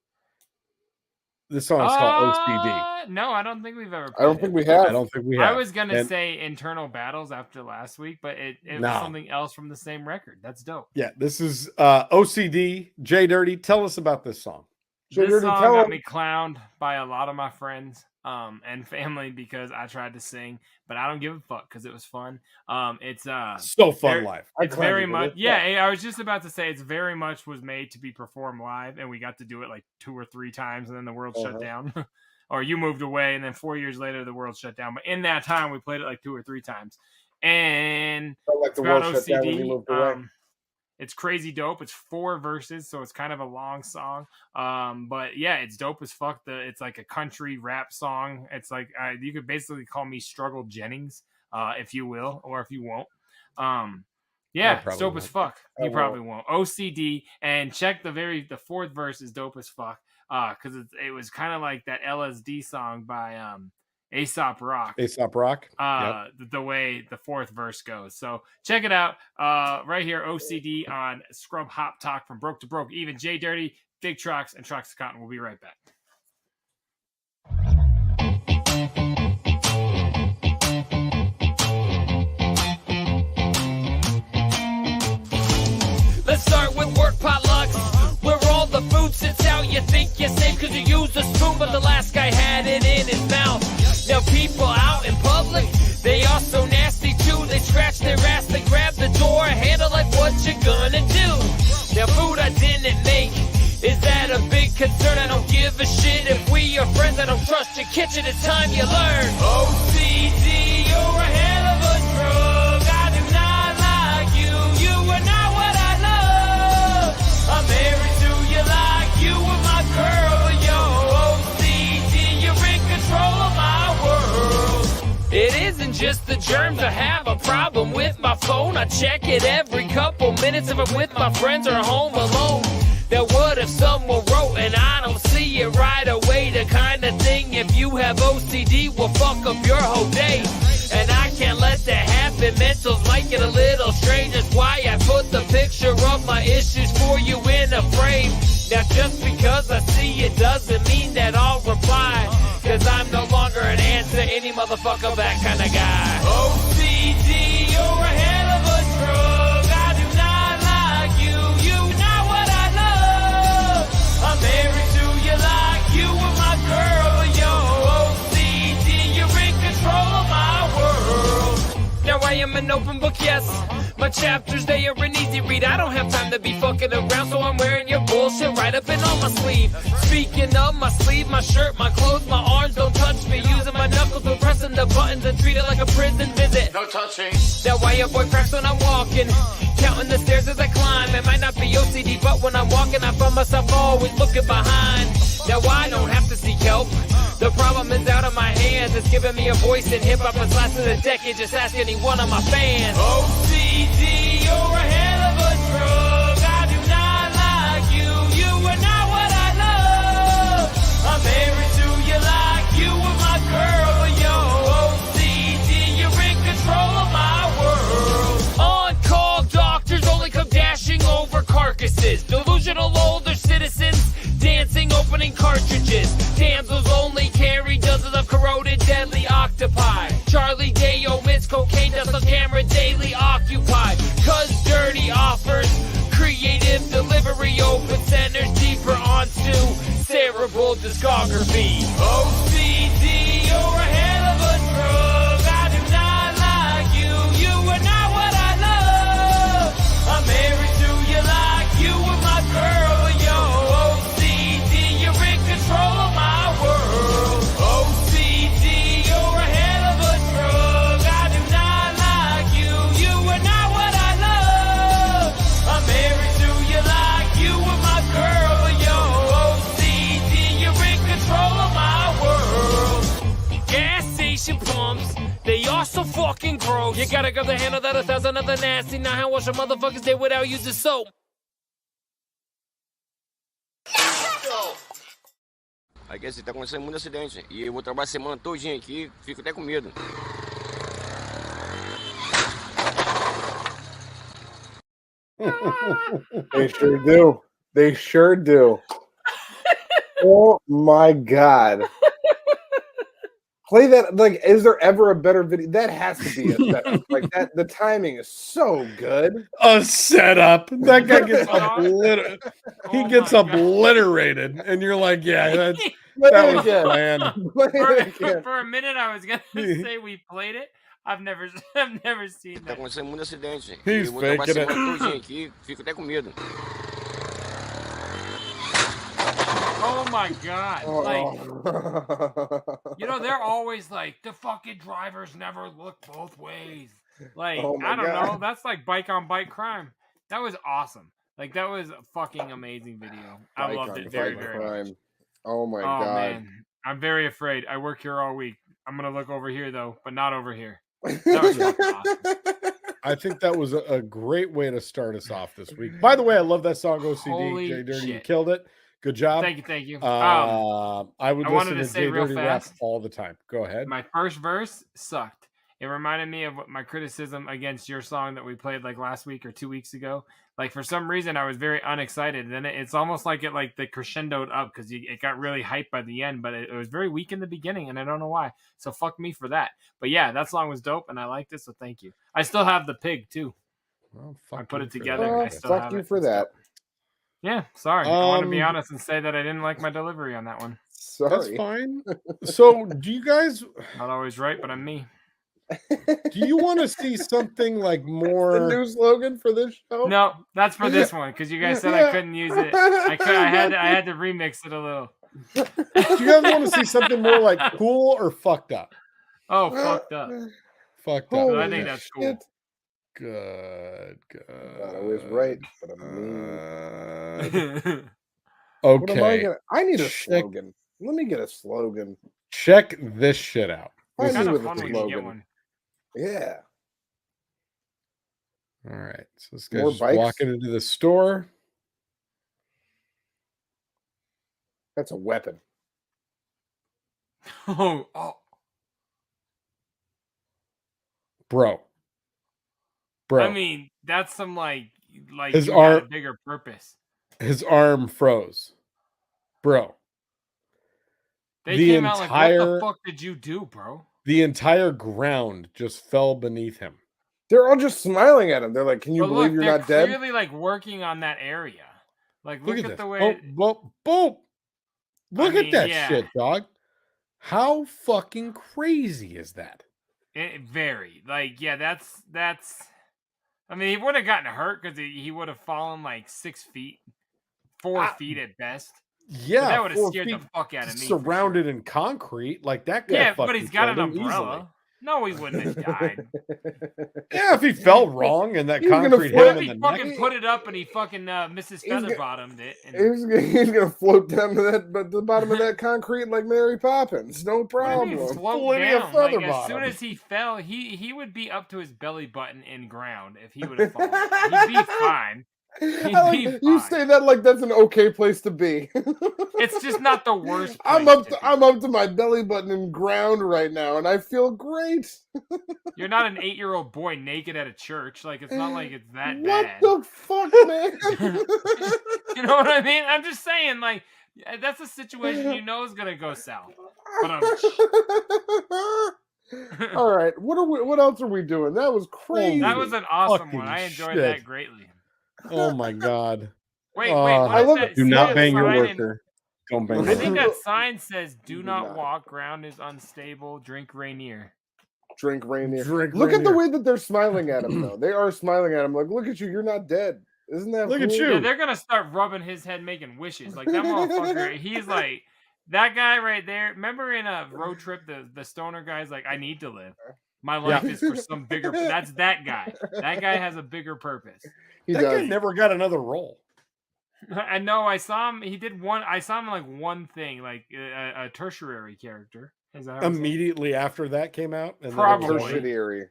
This song is called OCD. No, I don't think we've ever. I don't think we have. I don't think we have. I was gonna say Internal Battles after last week, but it was something else from the same record. That's dope. Yeah, this is OCD. JDirty, tell us about this song. This song got me clowned by a lot of my friends and family because I tried to sing, but I don't give a fuck because it was fun. It's so fun live. It's very much I was just about to say it's very much was made to be performed live, and we got to do it like 2 or 3 times, and then the world shut down. Or you moved away, and then 4 years later, the world shut down. But in that time, we played it like 2 or 3 times. And like the world shut down when you moved away. It's crazy dope. It's 4 verses, so it's kind of a long song. But yeah, it's dope as fuck. It's like a country rap song. It's like you could basically call me Struggle Jennings, if you will, or if you won't. Yeah, it's dope as fuck. You probably won't. OCD, and check the 4th verse is dope as fuck. Because it was kind of like that LSD song by Aesop Rock. Aesop Rock. The way the 4th verse goes. So check it out. Right here, OCD on Scrub Hop Talk from Broke to Broke. Even JDirty, Big Trox, and Troxy Cotton. We'll be right back. Let's start with work potlucks, where all the food sits out. You think you're safe because you use a spoon, but the last guy had it in his mouth. Now people out in public, they are so nasty too. They scratch their ass, they grab the door handle like what you gonna do. Now food I didn't make, is that a big concern? I don't give a shit if we are friends. I don't trust your kitchen, it's time you learn. OCD, you're a hell of a drug. I do not like you, you are not what I love. I'm married to you like you were my girl, but yo, OCD, you're in control of my world. It isn't just the germs, I have a problem with my phone. I check it every couple minutes if I'm with my friends or home alone. Now what if someone wrote and I don't see it right away? The kind of thing if you have OCD will fuck up your whole day. And I can't let that happen, mentals might get a little strange. That's why I put the picture of my issues for you in a frame. Now just because I see it doesn't mean that I'll reply, cause I'm no longer an answer, any motherfucker, that kind of guy. OCD, you're a hell of a drug. I do not like you, you not what I love. I'm married to you like you were my girl, but yo, OCD, you're in control of my world. Now I am an open book, yes. My chapters, they are an easy read. I don't have time to be fucking around, so I'm wearing your bullshit right up and on my sleeve. Speaking of my sleeve, my shirt, my clothes, my arms, don't touch me. Using my knuckles, but pressing the buttons and treat it like a prison visit. No touching. That why your boy cracks when I'm walking. Counting the stairs as I climb. It might not be OCD, but when I'm walking, I find myself always looking behind. Now I don't have to seek help. The problem is out of my hands. It's giving me a voice in hip-hop that's lasted a decade. Just ask any one of my fans. OCD, you're a hell of a drug. I do not like you, you are not what I love. I'm married to you like you were my girl, but yo, OCD, you're in control of my world. On-call doctors only come dashing over carcasses. Delusional older citizens dancing, opening cartridges. Damsels only carry dozens of corroded, deadly octopi. Charlie Day omits cocaine dust on camera, daily occupied. Cause dirty offers creative delivery, open centers deeper onto cerebral discography. OCD, you're a hell of a drug. I do not like you, you are not what I love. I'm married to you like you were my girl, but yo, OCD, you're in control of my world. OCD, you're a hell of a drug. I do not like you, you are not what I love. I'm married to you like you were my girl, but yo, OCD, you're in control of my world. Gas station pumps, they are so fucking gross. You gotta grab the handle that 1,000 other nasty. Now how wash a motherfucker's day without using soap? Aqui assim, tá acontecendo muito acidente. E eu vou trabalhar a semana todinha aqui, fico até com medo. They sure do. They sure do. Oh my god. Play that. Like, is there ever a better video? That has to be a setup. Like that, the timing is so good. A setup. That guy gets obliterated. He gets obliterated, and you're like, yeah, that was planned. For a minute, I was gonna say we played it. I've never seen Tá that. acontecendo muito acidente. He's E eu vou trabalhar faking it. semana todinha aqui, fico até com medo. Oh my god! Like, they're always like the fucking drivers never look both ways. Like, I don't know. That's like bike on bike crime. That was awesome. Like, that was a fucking amazing video. I loved it very, very much. Oh my god! Man. I'm very afraid. I work here all week. I'm gonna look over here though, but not over here. That was fucking awesome. I think that was a great way to start us off this week. By the way, I love that song OCD. Holy JDirty, you shit. killed it. Good job. Thank you. I would listen wanted to to say real JDirty rap fast. all the time. Go ahead. My first verse sucked. It reminded me of my criticism against your song that we played like last week or 2 weeks ago. Like, for some reason, I was very unexcited. Then it's almost like the crescendoed up because it got really hyped by the end, but it was very weak in the beginning, and I don't know why. So fuck me for that. But yeah, that song was dope, and I liked it, so thank you. I still have the pig too. Well, I put it together. Oh, I still fuck have you it. for that. Yeah, sorry. I want to be honest and say that I didn't like my delivery on that one. Sorry. That's fine. So, do you guys? Not always right, but I'm me. Do you want to see something like more? The new slogan for this show? No, that's for this one because you guys said I couldn't use it. I had to remix it a little. Do you guys want to see something more like cool or fucked up? Oh, fucked up. Fucked up. I think that's cool. Good. I was right, but I'm mean. Okay. What am I need a slogan. Let me get a slogan. Check this shit out. It's kind of fun when you get one. Yeah. All right. So this guy's just walking into the store. That's a weapon. Oh. Bro. I mean, that's some like his you arm, got a bigger purpose. His arm froze. Bro. They came out like, what the fuck did you do, bro? The entire ground just fell beneath him. They're all just smiling at him. They're like, "Can you believe you're not dead?" They're clearly like working on that area. Like, look at the way. Boom. Look at that shit, dog. How fucking crazy is that? It very that's. I mean, he would have gotten hurt because he would have fallen like 6 feet, 4 feet at best. Yeah, but that would have scared the fuck out of me. Surrounded in concrete, like that guy. Yeah, but he's got an umbrella. Easily. No, he wouldn't have died. Yeah, if he fell wrong and that concrete hit him in the neck. He fucking put it up and he fucking Mrs. Feather bottomed it. And he's gonna float down to the bottom of that concrete like Mary Poppins. No problem. Float down. Like, as soon as he fell, he would be up to his belly button in ground if he would have fallen. He'd be fine. You say that like that's an okay place to be. It's just not the worst. I'm up to my belly button in ground right now, and I feel great. You're not an 8-year-old boy naked at a church. Like, it's not like it's that bad. What the fuck, man? You know what I mean? I'm just saying, like, that's a situation you know is gonna go south. But all right, what else are we doing? That was crazy. That was an awesome one. I enjoyed that greatly. Oh my god! Wait! I love it. Do not bang your worker. Don't bang. I think that sign says, "Do not walk. Ground is unstable. Drink Rainier." Drink Rainier. Look at the way that they're smiling at him, though. They are smiling at him like, "Look at you. You're not dead." Isn't that look cool? at you? Yeah, they're gonna start rubbing his head, making wishes. Like that motherfucker. He's like that guy right there. Remember in a Road Trip, the stoner guy's like, "I need to live. My life is for some bigger." That's that guy. That guy has a bigger purpose. That guy never got another role. I know. I saw him. He did one. I saw him like one thing, like a tertiary character. Is that immediately after that came out? And probably tertiary.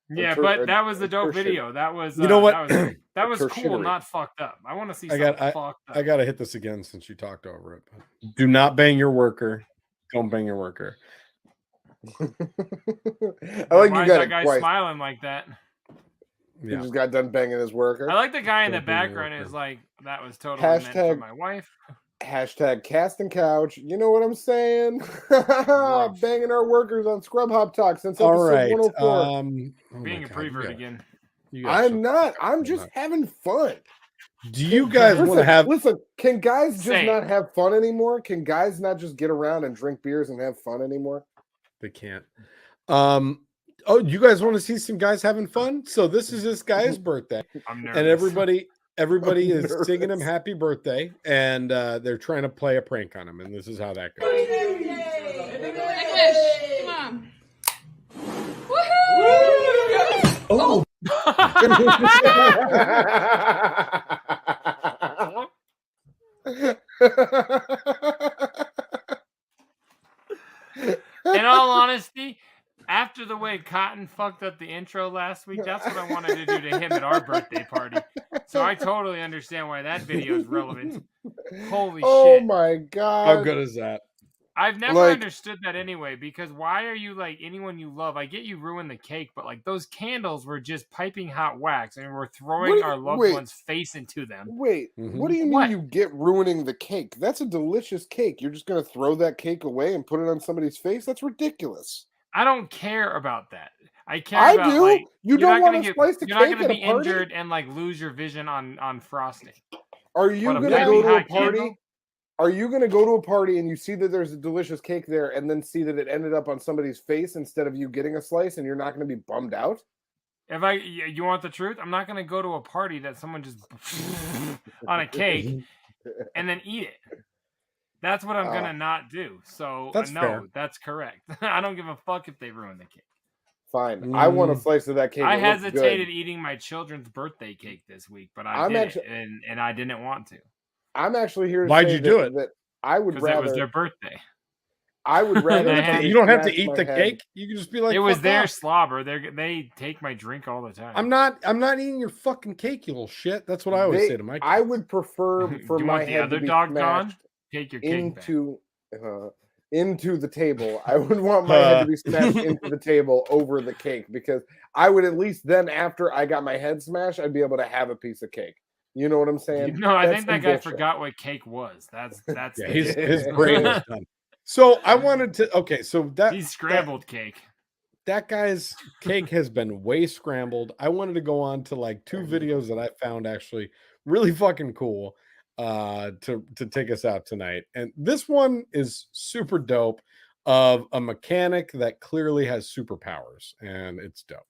Yeah, but that was a dope video. That was. You know what? That was cool, not fucked up. I want to see something fucked up. I got to hit this again since you talked over it. Do not bang your worker. Don't bang your worker. I like why you got that guy smiling like that. He just got done banging his worker. I like the guy in the background is like, that was totally meant for my wife. Hashtag cast and couch. You know what I'm saying? Banging our workers on Scrub Hop Talk since episode 104. Being a prevert again. I'm not. I'm just having fun. Do you guys want to have? Listen, can guys just not have fun anymore? Can guys not just get around and drink beers and have fun anymore? They can't. Oh, you guys want to see some guys having fun? So this is this guy's birthday, and everybody is singing him happy birthday, and they're trying to play a prank on him, and this is how that goes. Come on. Woohoo! Oh. In all honesty, after the way Cotton fucked up the intro last week, that's what I wanted to do to him at our birthday party. So I totally understand why that video is relevant. Holy shit. Oh my God. How good is that? I've never understood that anyway, because why are you like anyone you love? I get you ruined the cake, but like those candles were just piping hot wax and we're throwing our loved one's face into them. Wait, what do you mean you get ruining the cake? That's a delicious cake. You're just going to throw that cake away and put it on somebody's face? That's ridiculous. I don't care about that. I care about like, you don't want to slice the cake. You're not going to be injured and like lose your vision on frosting. Are you going to go to a party? Candle? Are you going to go to a party and you see that there's a delicious cake there and then see that it ended up on somebody's face instead of you getting a slice and you're not going to be bummed out? You want the truth? I'm not going to go to a party that someone just on a cake and then eat it. That's what I'm going to not do. So no, that's correct. I don't give a fuck if they ruin the cake. Fine. I want a slice of that cake. I hesitated eating my children's birthday cake this week, but I did it, and I didn't want to. I'm actually here to Why'd say you do it? That I would rather. It was their birthday. I would rather. You don't have to eat the cake. You can just be like, it was their slobber. They take my drink all the time. I'm not eating your fucking cake, you little shit. That's what I always say to my kids. I would prefer for my head to be smashed take your cake into the table. I would want my head to be smashed into the table over the cake, because I would at least then, after I got my head smashed, I'd be able to have a piece of cake. You know what I'm saying? No, I think that guy forgot what cake was. That's yeah, his brain is done. So I wanted to. Okay, so he's scrambled cake. That guy's cake has been way scrambled. I wanted to go on to like 2 videos that I found actually really fucking cool to take us out tonight. And this one is super dope, of a mechanic that clearly has superpowers, and it's dope.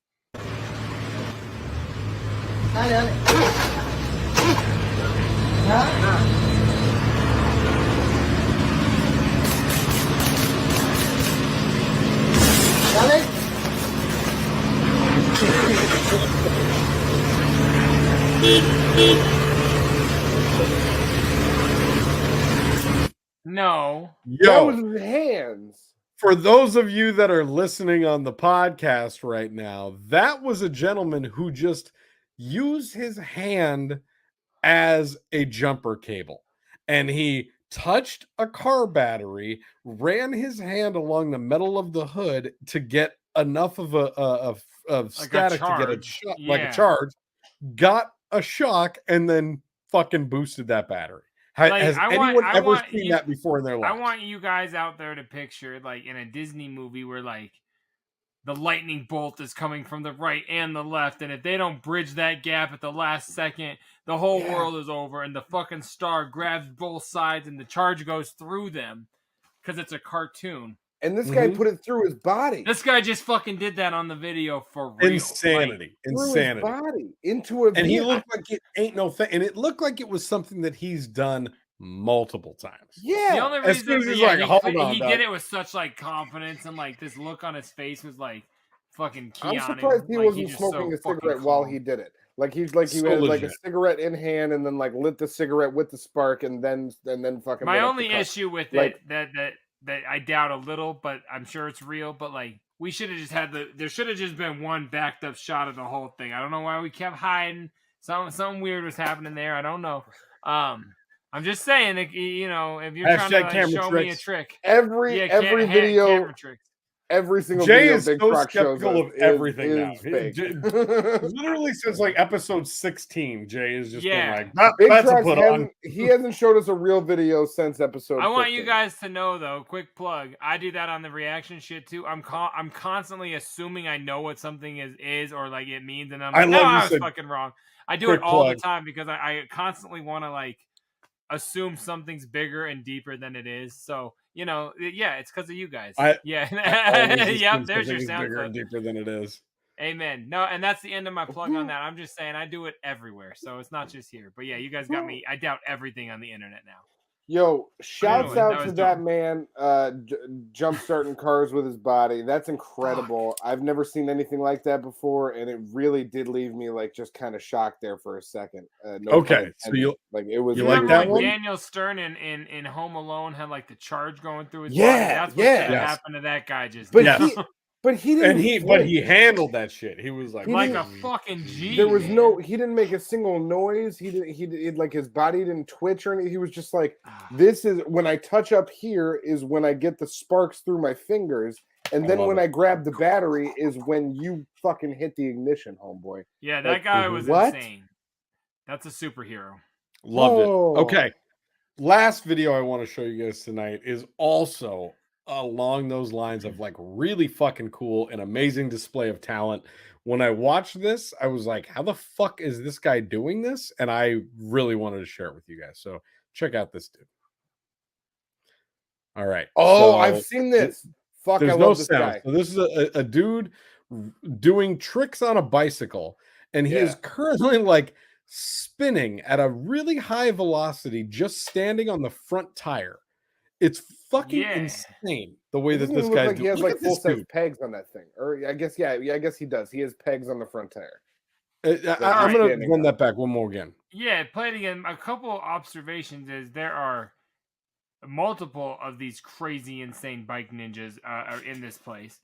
No. That was his hands. For those of you that are listening on the podcast right now, that was a gentleman who just used his hand as a jumper cable, and he touched a car battery, ran his hand along the metal of the hood to get enough of of static to get a shot, like a charge, got a shock, and then fucking boosted that battery. Has anyone ever seen that before in their life? I want you guys out there to picture, like in a Disney movie, where like the lightning bolt is coming from the right and the left, and if they don't bridge that gap at the last second, the whole world is over, and the fucking star grabs both sides and the charge goes through them because it's a cartoon. And this guy put it through his body. This guy just fucking did that on the video for real. Insanity. Insanity. Through his body into a. And he looked like it ain't no thing. And it looked like it was something that he's done multiple times. Yeah. The only reason he did it with such like confidence, and like this look on his face was like fucking Keanu. I'm surprised he wasn't smoking a cigarette while he did it. Like he had like a cigarette in hand and then like lit the cigarette with the spark and then fucking. My only issue with it that I doubt a little, but I'm sure it's real. But like we should have just had there should have just been one backed up shot of the whole thing. I don't know why we kept hiding. Something weird was happening there. I don't know. I'm just saying, if you're trying to show me a trick, every video, camera tricks. every single Jay video is Big so Trox shows skeptical us of everything now. is fake. Literally since like episode 16, Jay has just been like, Big that's a Trox put on. he hasn't showed us a real video since episode. I want 15. you guys to know, though, quick plug. I do that on the reaction shit too. I'm constantly assuming I know what something is or like it means, and I'm like, no, I was fucking wrong. I do it all the time because I constantly want to like assume something's bigger and deeper than it is. So, you know, yeah, it's because of you guys. Yep, there's your sound bigger and deeper than it is. Amen. No, and that's the end of my plug on that. I'm just saying I do it everywhere, so it's not just here. But yeah, you guys got me. I doubt everything on the internet now. Yo, shouts out to that man jump starting cars with his body. That's incredible. I've never seen anything like that before, and it really did leave me like just kind of shocked there for a second. Okay, so you like it was. You remember like that when one? Daniel Stern in Home Alone had like the charge going through his body? Yeah, That's what happened to that guy just. But he didn't. But he handled that shit. He was like a fucking G. There was he didn't make a single noise. He did like his body didn't twitch or anything. He was just like, this is when I touch up here is when I get the sparks through my fingers. And then when I grab the battery is when you fucking hit the ignition, homeboy. Yeah, that guy was insane. That's a superhero. Loved it. Okay. Last video I want to show you guys tonight is also along those lines of like really fucking cool and amazing display of talent. When I watched this, I was like, how the fuck is this guy doing this? And I really wanted to share it with you guys. So check out this dude. All right. Oh, so I've seen this. Fuck, there's I no love this sound. guy. So this is a dude doing tricks on a bicycle, and he is currently like spinning at a really high velocity, just standing on the front tire. It's fucking insane the way that this guy he has like full size pegs on that thing. Or I guess I guess he does. He has pegs on the front tire. I'm gonna run that back one more again. Yeah, play it again. A couple observations is there are multiple of these crazy, insane bike ninjas are in this place.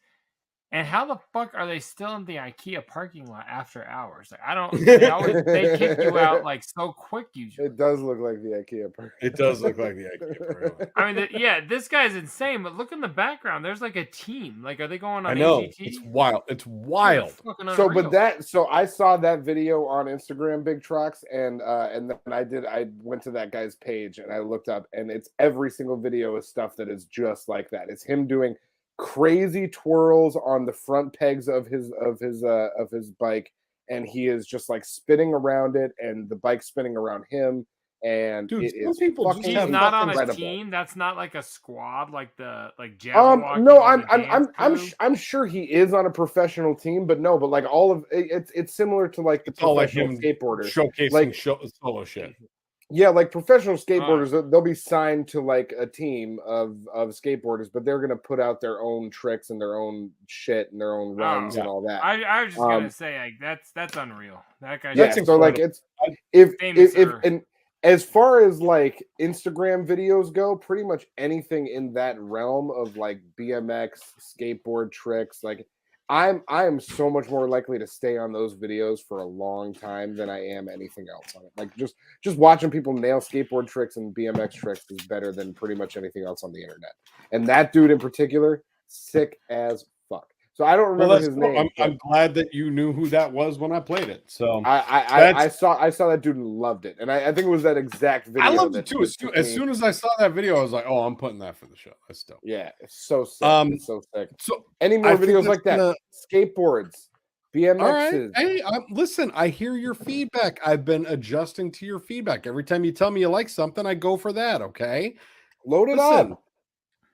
And how the fuck are they still in the IKEA parking lot after hours? Like, I don't. They kick you out like so quick. Usually, it does look like the IKEA parking. It does look like the IKEA parking. I mean, this guy's insane. But look in the background. There's like a team. Like, are they going on? I know AGT? it's wild. It's wild. So I saw that video on Instagram, Big Trox, and then I went to that guy's page and I looked up, and it's every single video is stuff that is just like that. It's him doing crazy twirls on the front pegs of his bike, and he is just like spinning around it, and the bike spinning around him. And dude, it is people fucking he's not on a incredible. team. That's not like a squad, like the No, I'm sure he is on a professional team, but like all of it's similar to like the professional skateboarders showcasing like solo shit. Yeah, like professional skateboarders, they'll be signed to like a team of skateboarders, but they're gonna put out their own tricks and their own shit and their own runs and all that. I was just gonna say like that's unreal. That guy. Yeah, so like it's if and as far as like Instagram videos go, pretty much anything in that realm of like BMX skateboard tricks, like I am so much more likely to stay on those videos for a long time than I am anything else on it. Like just watching people nail skateboard tricks and BMX tricks is better than pretty much anything else on the internet. And that dude in particular, sick as fuck. So I don't remember his name. I'm glad that you knew who that was when I played it. So I saw that dude and loved it, and I think it was that exact video. I loved it too. As soon as I saw that video, I was like, "Oh, I'm putting that for the show." That's dope. Yeah, it's so sick. It's so sick. So any more videos like that? Skateboards, BMXs. All right. Hey, listen. I hear your feedback. I've been adjusting to your feedback. Every time you tell me you like something, I go for that. Okay, load it on.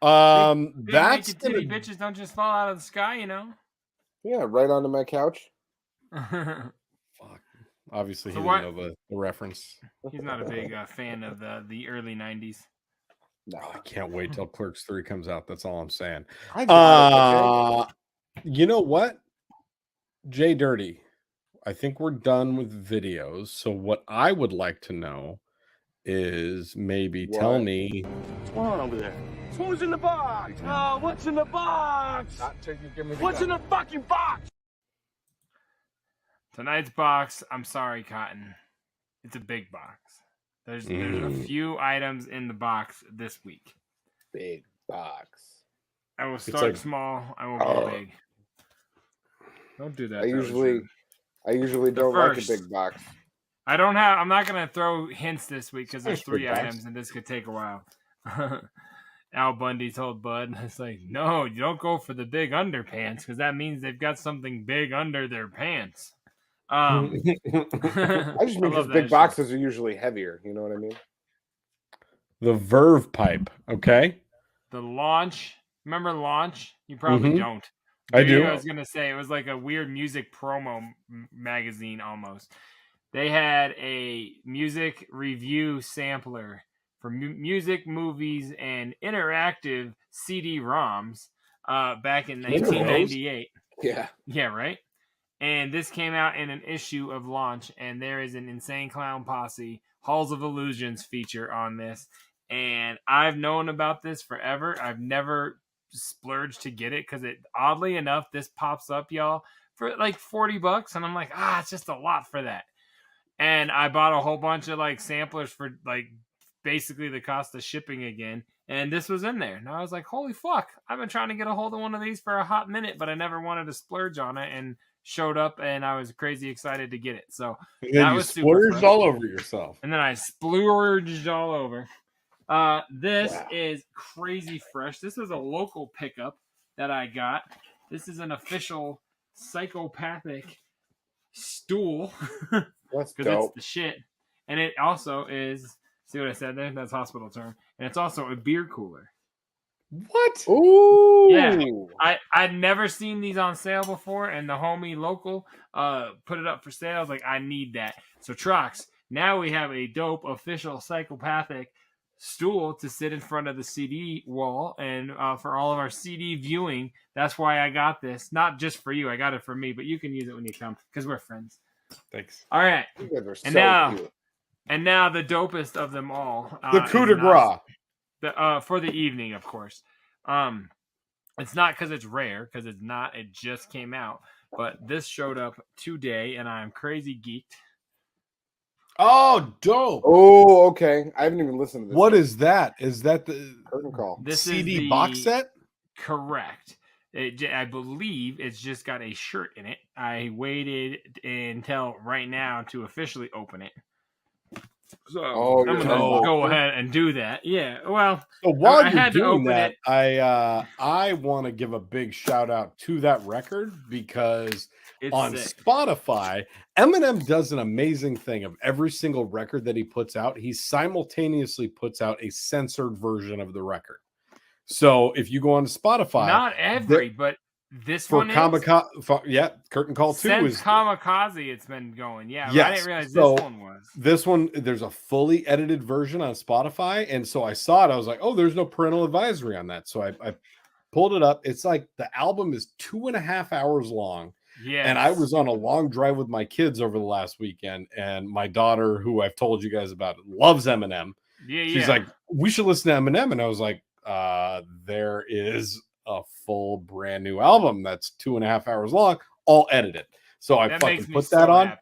Big That's titty bitches don't just fall out of the sky, you know. Yeah, right onto my couch. Fuck. Obviously, he didn't know the reference. He's not a big fan of the early '90s. No, I can't wait till Clerks 3 comes out. That's all I'm saying. You know what, JDirty? I think we're done with videos. So what I would like to know is maybe tell me What's going on over there? Who's in the box? Oh, what's in the box? What's in the fucking box? Tonight's box, I'm sorry, Cotton. It's a big box. There's a few items in the box this week. Big box. I will start small. I will go big. Don't do that. I usually don't like a big box. I'm not gonna throw hints this week because there's 3 items and this could take a while. Al Bundy told Bud, it's like, no, you don't go for the big underpants because that means they've got something big under their pants. I just mean because big boxes are usually heavier. You know what I mean? The Verve pipe. Okay. The Launch. Remember Launch? You probably don't. I do. I was gonna say it was like a weird music promo magazine almost. They had a music review sampler for music, movies, and interactive CD-ROMs back in 1998. Yeah, right? And this came out in an issue of Launch, and there is an Insane Clown Posse Halls of Illusions feature on this. And I've known about this forever. I've never splurged to get it because oddly enough, this pops up, y'all, for like $40. And I'm like, it's just a lot for that. And I bought a whole bunch of like samplers for like basically the cost of shipping again. And this was in there. And I was like, holy fuck. I've been trying to get a hold of one of these for a hot minute, but I never wanted to splurge on it. And showed up and I was crazy excited to get it. So that was splurged all over yourself. And then I splurged all over. This is crazy fresh. This was a local pickup that I got. This is an official psychopathic stool. That's because it's the shit. And it also is, see what I said there? That's hospital term. And it's also a beer cooler. What? Ooh. Yeah. I'd never seen these on sale before, and the homie local put it up for sale. I was like, I need that. So Trox, now we have a dope official psychopathic stool to sit in front of the CD wall and for all of our CD viewing. That's why I got this. Not just for you. I got it for me, but you can use it when you come because we're friends. Thanks. All right. You guys are so cute. And now the dopest of them all. The coup de grace. For the evening, of course. It's not because it's rare, because it's not. It just came out. But this showed up today, and I'm crazy geeked. Oh, dope. Oh, okay. I haven't even listened to this. What is that? Is that the curtain call? This CD is the box set? Correct. I believe it's just got a shirt in it. I waited until right now to officially open it. So I'm going to go ahead and do that. Yeah, well, so while you're doing that, I want to give a big shout out to that record because on Spotify, Eminem does an amazing thing of every single record that he puts out. He simultaneously puts out a censored version of the record. So if you go on to Spotify, not every, but this for one Kamikaze, Curtain Call 2 is Kamikaze. It's been going, yeah. Yes. I didn't realize this one was. This one, there's a fully edited version on Spotify, and so I saw it. I was like, oh, there's no parental advisory on that. So I pulled it up. It's like the album is 2.5 hours long. Yeah. And I was on a long drive with my kids over the last weekend, and my daughter, who I've told you guys about, loves Eminem. Yeah, she's like, we should listen to Eminem, and I was like, there is a full brand new album that's 2.5 hours long, all edited. So I fucking put that on.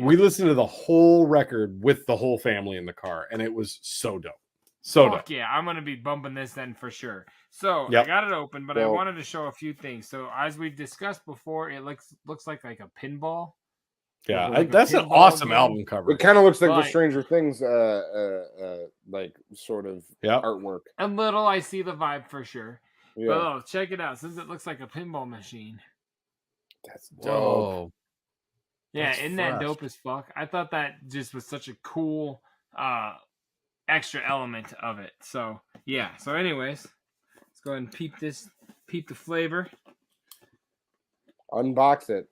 We listened to the whole record with the whole family in the car, and it was so dope. So dope. Yeah, I'm gonna be bumping this then for sure. So I got it open, but I wanted to show a few things. So as we've discussed before, it looks like a pinball. Yeah, like that's an awesome album cover. It kind of looks like the Stranger Things, like sort of artwork. A little, I see the vibe for sure. Yeah. But check it out. Since it looks like a pinball machine. That's dope. Whoa. Yeah, isn't that dope as fuck? I thought that just was such a cool extra element of it. So yeah. So anyways, let's go ahead and peep the flavor. Unbox it.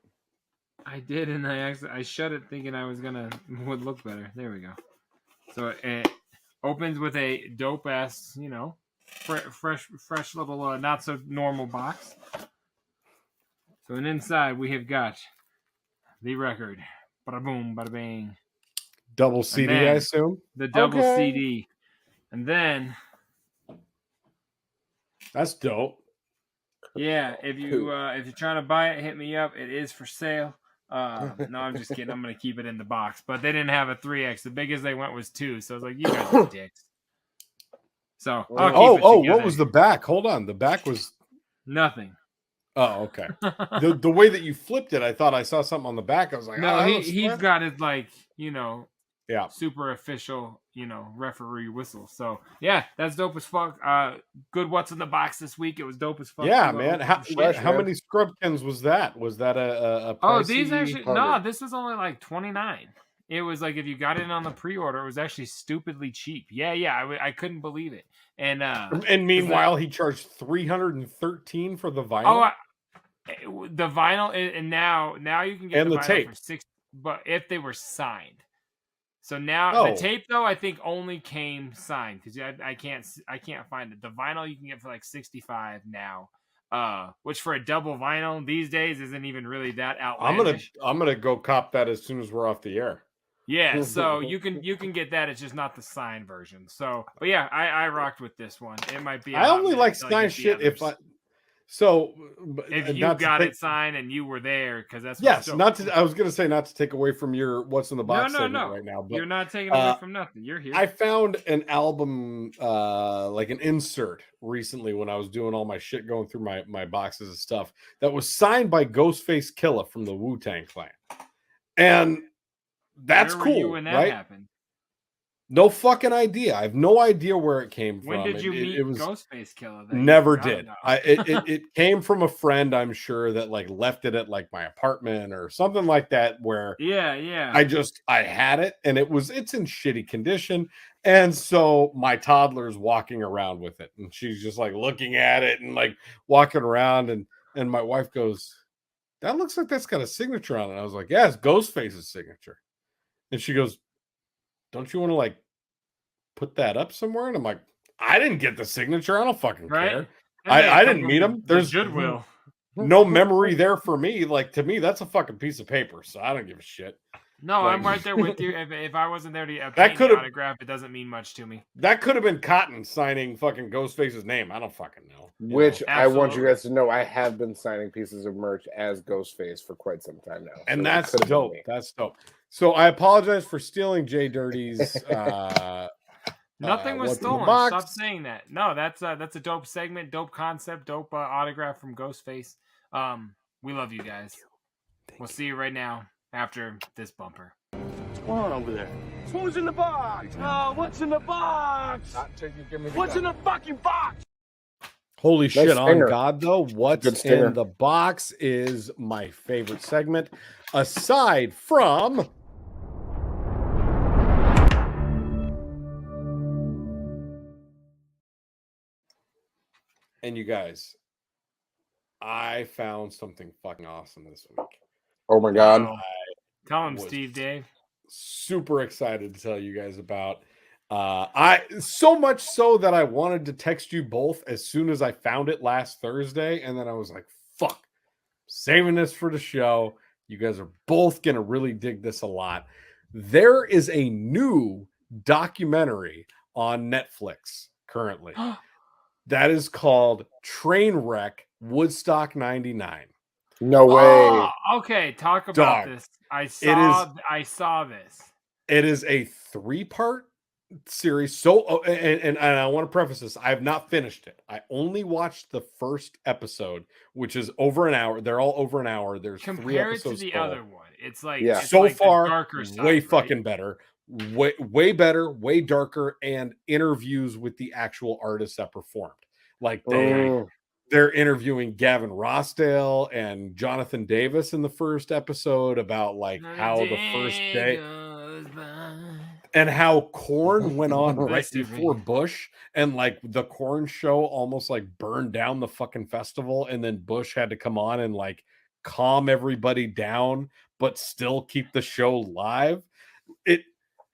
I did, and I shut it thinking I would look better. There we go. So it opens with a dope ass, fresh little not so normal box. So and inside we have got the record. Bada boom, bada bang. Double CD, I assume. The double CD, and then that's dope. Yeah, if you're trying to buy it, hit me up. It is for sale. No, I'm just kidding. I'm gonna keep it in the box. But they didn't have a 3X. The biggest they went was 2. So I was like, you guys are dicks. So what was the back? Hold on. The back was Nothing. Oh, okay. The way that you flipped it, I thought I saw something on the back. I was like, No, oh, he's got his yeah, super official, referee whistle. So yeah, that's dope as fuck. Good what's in the box this week. It was dope as fuck. yeah, too. man. How many Scrubkins was that? Was that a Oh, these actually 100. this was only like $29. It was like if you got it on the pre-order, it was actually stupidly cheap. Yeah. I couldn't believe it. And meanwhile, he charged $313 for the vinyl. The vinyl, and now you can get and the vinyl tape for $6, but if they were signed. So now the tape though I think only came signed because I can't find it. The vinyl you can get for like $65 now, which for a double vinyl these days isn't even really that outlandish. I'm gonna go cop that as soon as we're off the air. Yeah, so you can get that. It's just not the signed version. So, but yeah, I rocked with this one. It might be. I only like signed shit if I. So if you got it signed and you were there, because that's yes, not to. I was gonna say not to take away from your what's in the box segment right now, but you're not taking away from nothing. You're here. I found an album, like an insert recently when I was doing all my shit, going through my boxes of stuff that was signed by Ghostface Killah from the Wu-Tang Clan, and that's Where were cool, you when that right? happened? No fucking idea. I have no idea where it came from. When did you meet it was, Ghostface Killah? Never did. It came from a friend, I'm sure, that like left it at like my apartment or something like that. Where yeah, I had it and it's in shitty condition, and so my toddler's walking around with it, and she's just like looking at it and like walking around, and my wife goes, "That looks like that's got a signature on it." I was like, "Yeah, it's Ghostface's signature," and she goes, "Don't you want to like put that up somewhere?" And I'm like, I didn't get the signature. I don't fucking care. I didn't meet him. There's Goodwill. No memory there for me. Like, to me, that's a fucking piece of paper. So I don't give a shit. No, like, I'm right there with you. If I wasn't there to obtain the autograph, it doesn't mean much to me. That could have been Cotton signing fucking Ghostface's name. I don't fucking know. Which I want you guys to know, I have been signing pieces of merch as Ghostface for quite some time now. And so that's dope. That's dope. So I apologize for stealing J-Dirty's. Nothing was stolen. Stop saying that. No, that's a dope segment, dope concept, dope autograph from Ghostface. We love you guys. We'll see you right now after this bumper. What's going on over there? Who's in the box? What's in the box? What's in the fucking box? Holy shit, on stinger. God, though. What's in the box is my favorite segment, aside from... And you guys, I found something fucking awesome this week. Oh my God. Tell him, Steve Dave. Super excited to tell you guys about. I so much so that I wanted to text you both as soon as I found it last Thursday. And then I was like, fuck, saving this for the show. You guys are both going to really dig this a lot. There is a new documentary on Netflix currently. That is called Trainwreck Woodstock 99. No way. Oh, okay, talk about this. I saw this. It is a 3-part series. So, and I want to preface this. I have not finished it. I only watched the first episode, which is over an hour. They're all over an hour. There's 3 episodes. To the total. other one. It's like so like far, darker side, way right? fucking better. Way better, way darker, and interviews with the actual artists that performed. Like they're interviewing Gavin Rossdale and Jonathan Davis in the first episode about like how the first day and how Korn went on right before Bush, and like the Korn show almost like burned down the fucking festival, and then Bush had to come on and like calm everybody down but still keep the show live.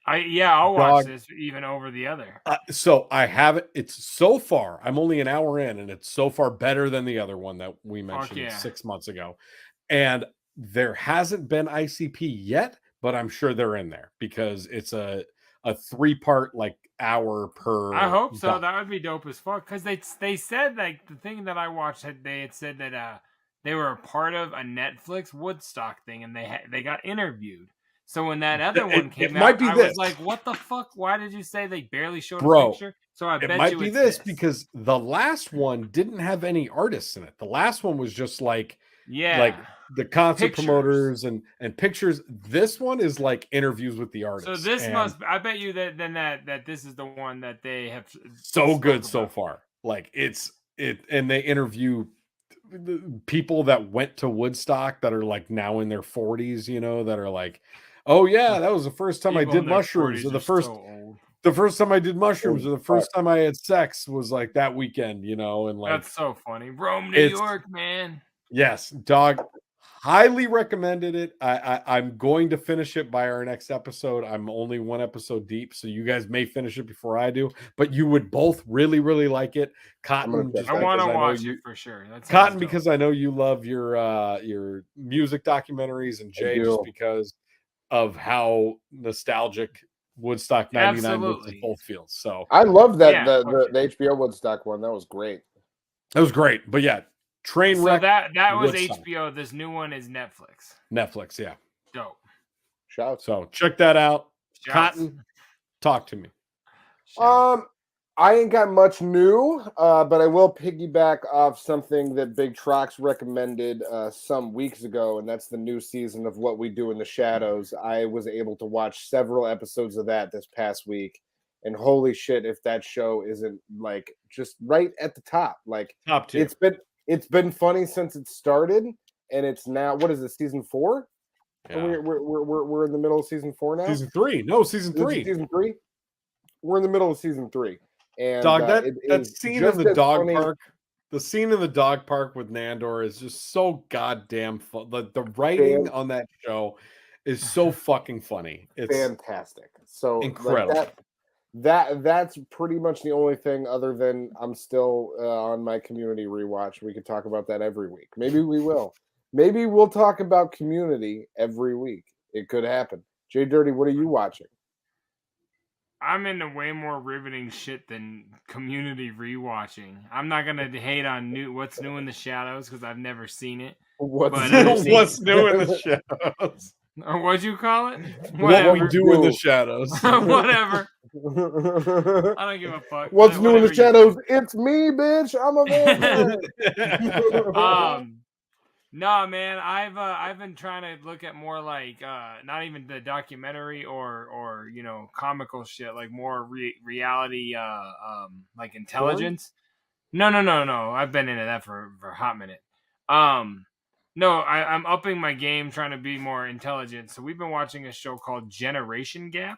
I'll watch this even over the other. So I have it. It's so far, I'm only an hour in, and it's so far better than the other one that we mentioned 6 months ago. And there hasn't been ICP yet, but I'm sure they're in there because it's a 3-part like hour per. I hope so. That would be dope as fuck. Because they said, like, the thing that I watched, they had said that they were a part of a Netflix Woodstock thing, and they got interviewed. So when that other one came might out, be I this. was like, "What the fuck? Why did you say they barely showed a Bro, picture?" So I it bet might you be it's this because the last one didn't have any artists in it. The last one was just like the concert Pictures. promoters and pictures. This one is like interviews with the So artists. this and must. I bet you that this is the one that they have so good so far. Like and they interview the people that went to Woodstock that are like now in their 40s, you know, that are like, oh yeah, that was the first time I People in did their mushrooms, 40s or are the first so old. the first time I did mushrooms, or the first time I had sex was like that weekend, you know, and like That's so funny. Rome, New it's- York, man. yes, dog. Highly recommended it. I'm going to finish it by our next episode. I'm only one episode deep, so you guys may finish it before I do. But you would both really, really like it. Cotton, just I want to because watch you, it for sure. That sounds Cotton, dope. because I know you love your music documentaries, and Jay just because of how nostalgic Woodstock '99 versus both feels. So I love that Yeah, the HBO Woodstock one. That was great. that was great. But yeah, train So wreck. that was Woodstock. HBO. This new one is Netflix. Netflix, yeah. Dope. Shout. So check that out. Shouts. Cotton, talk to me. I ain't got much new, but I will piggyback off something that Big Trox recommended some weeks ago, and that's the new season of What We Do in the Shadows. I was able to watch several episodes of that this past week, and holy shit, if that show isn't like just right at the top, like top tier. It's been funny since it started, and it's now, what is it, season 4? Yeah. We're in the middle of season 4 now. Season 3, no, season 3. Season 3. We're in the middle of season 3. And dog, that scene in the dog funny. park, the scene in the dog park with Nandor is just so goddamn fun. The writing on that show is so fucking funny. It's fantastic. So incredible. Like that's pretty much the only thing, other than I'm still on my Community rewatch. We could talk about that every week. Maybe we will. Maybe we'll talk about Community every week. It could happen. JDirty, what are you watching? I'm into way more riveting shit than Community rewatching. I'm not gonna hate on what's new in the shadows because I've never seen it. What's new in the shadows? Or what'd you call it? What we do in the shadows. Whatever. I don't give a fuck. What's new in the shadows? It's me, bitch. I'm a vampire. No, man, I've been trying to look at more like not even the documentary or you know, comical shit, like more reality like intelligence. No. I've been into that for a hot minute. No, I'm upping my game, trying to be more intelligent. So we've been watching a show called Generation Gap,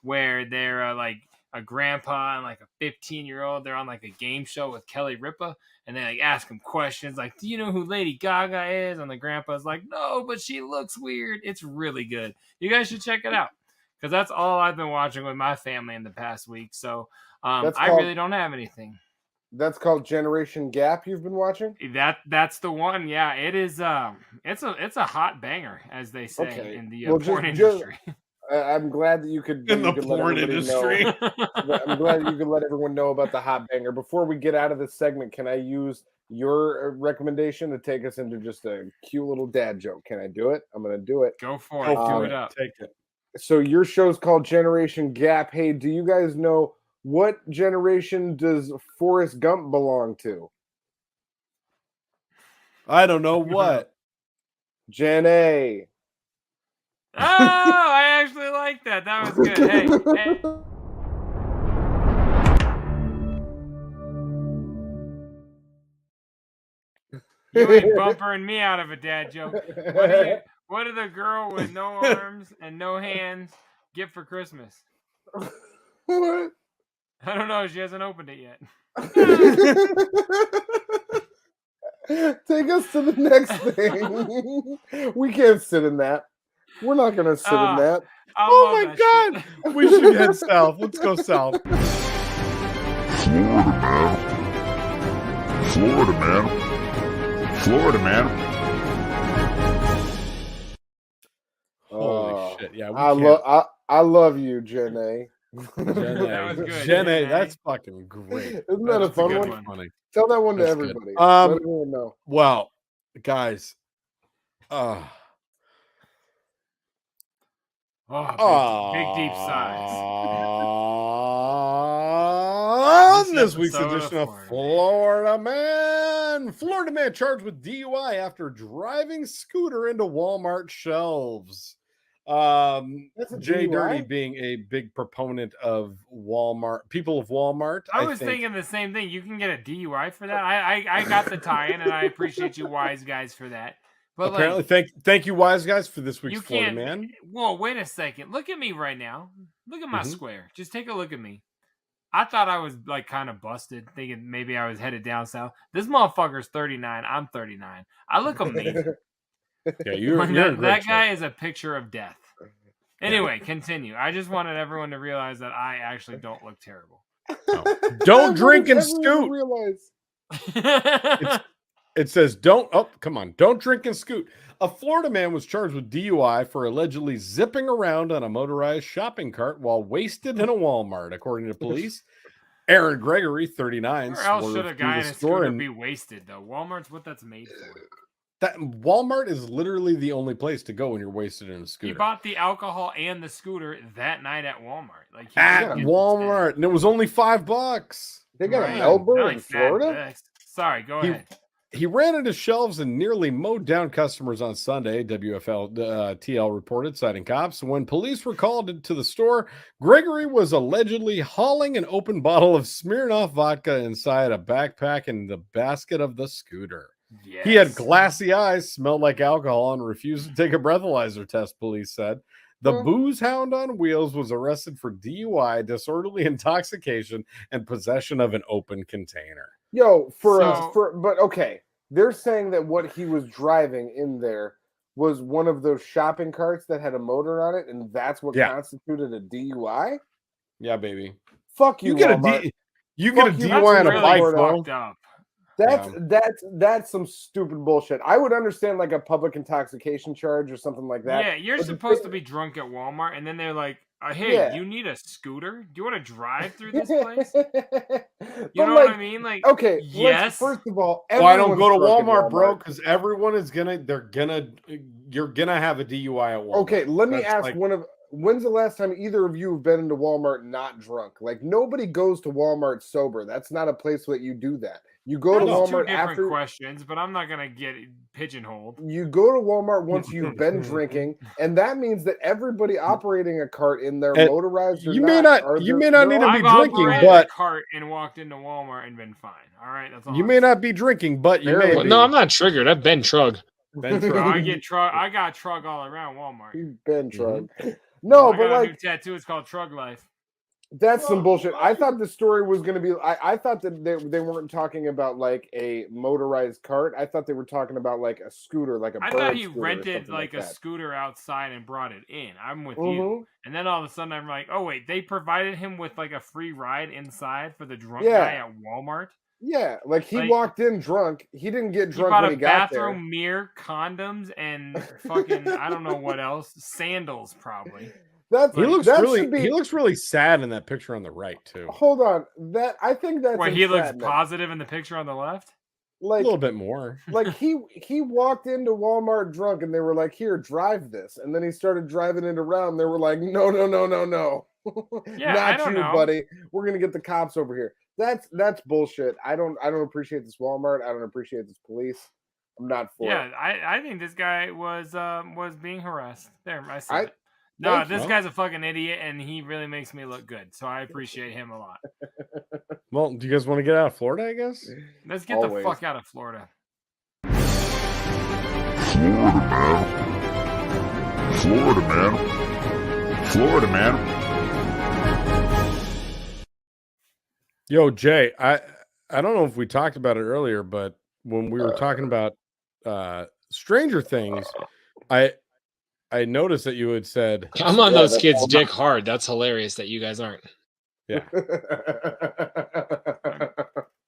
where they're like a grandpa and like a 15-year-old. They're on like a game show with Kelly Ripa, and they like ask him questions like, "Do you know who Lady Gaga is?" And the grandpa's like, "No, but she looks weird." It's really good. You guys should check it out, because that's all I've been watching with my family in the past week. So I really don't have anything. That's called Generation Gap. You've been watching? That's the one. Yeah, it is. It's a hot banger, as they say in the porn industry. I'm glad that you could in the porn industry. I'm glad that you could let everyone know about the hot banger. Before we get out of this segment, can I use your recommendation to take us into just a cute little dad joke? Can I do it? I'm going to do it. Go for it. Do it up. Take it. So your show's called Generation Gap. Hey, do you guys know what generation does Forrest Gump belong to? I don't know what. Gen A. Oh, I actually like that. That was good. Hey. You ain't bumpering me out of a dad joke. What did a girl with no arms and no hands get for Christmas? What? I don't know. She hasn't opened it yet. Take us to the next thing. We can't sit in that. We're not going to sit in that. Oh my God. We should head south. Let's go south. Florida, man. Holy shit. Yeah, I love you, Jen A. That was good. Jen A, that's fucking great. Isn't that a fun one? Funny. Tell that one to That's everybody. good. Let everyone know. Well, guys, Big deep sighs. On this week's edition of Florida Man charged with DUI after driving scooter into Walmart shelves. JDirty being a big proponent of Walmart, people of Walmart. I was thinking the same thing. You can get a DUI for that. I got the tie-in, and I appreciate you wise guys for that. But apparently, thank you, wise guys, for this week's Florida Man. Whoa, wait a second. Look at me right now. Look at my square. Just take a look at me. I thought I was like kind of busted, thinking maybe I was headed down south. This motherfucker's 39. I'm 39. I look amazing. Yeah, that guy is a picture of death. Anyway, continue. I just wanted everyone to realize that I actually don't look terrible. Don't drink and scoot. It says don't drink and scoot. A Florida man was charged with DUI for allegedly zipping around on a motorized shopping cart while wasted in a Walmart, according to police. Aaron Gregory, 39. Where else should a guy in a scooter be wasted, though? Walmart's what that's made for. That Walmart is literally the only place to go when you're wasted in a scooter. He bought the alcohol and the scooter that night at Walmart. At Walmart, and it was only $5. They got a Melbourne in Florida? Sorry, go ahead. He ran into shelves and nearly mowed down customers on Sunday, TL reported, citing cops. When police were called to the store, Gregory was allegedly hauling an open bottle of Smirnoff vodka inside a backpack in the basket of the scooter. Yes. He had glassy eyes, smelled like alcohol, and refused to take a breathalyzer test, police said. The booze hound on wheels was arrested for DUI, disorderly intoxication, and possession of an open container. But okay. They're saying that what he was driving in there was one of those shopping carts that had a motor on it, and that's what constituted a DUI? Yeah, baby. Fuck you, Walmart. You get a DUI on a bike, That's some stupid bullshit. I would understand like a public intoxication charge or something like that. Yeah, you're supposed to be drunk at Walmart, and then they're like, hey, you need a scooter? Do you want to drive through this place? You know what I mean? Like, okay, yes. First of all, I don't go to Walmart, bro, because everyone is you're gonna have a DUI at Walmart. Okay, let me ask when's the last time either of you have been into Walmart not drunk? Like, nobody goes to Walmart sober. That's not a place that you do that. You go to Walmart after questions, but I'm not gonna get pigeonholed. You go to Walmart once you've been drinking, and that means that everybody operating a cart in their motorized. You may not need to be drinking, but a cart and walked into Walmart and been fine. All right, that's all. You may not be drinking, but you may. No, I'm not triggered. I've been trug. I got trug all around Walmart. You've been trug. No, but like a new tattoo. It's called Trug Life. That's some bullshit. I thought the story was going to be. I thought that they weren't talking about like a motorized cart. I thought they were talking about like a scooter, like a. I thought he rented like a scooter outside and brought it in. I'm with you. And then all of a sudden I'm like, oh wait, they provided him with like a free ride inside for the drunk guy at Walmart. Yeah, like he walked in drunk. He didn't get drunk when he got there. Bathroom mirror, condoms, and fucking I don't know what else. Sandals probably. He looks really sad in that picture on the right too. Hold on, I think that's why he looks positive in the picture on the left. Like a little bit more. Like he walked into Walmart drunk, and they were like, "Here, drive this," and then he started driving it around. They were like, "No, yeah, not you, buddy. We're gonna get the cops over here." That's bullshit. I don't appreciate this Walmart. I don't appreciate this police. I'm not for it. Yeah, I think this guy was being harassed. There, I said it. No, this guy's a fucking idiot, and he really makes me look good. So I appreciate him a lot. Well, do you guys want to get out of Florida, I guess? Let's get the fuck out of Florida. Florida man. Yo, Jay, I don't know if we talked about it earlier, but when we were talking about Stranger Things, I noticed that you had said I'm on those kids' dick hard. That's hilarious that you guys aren't. Yeah.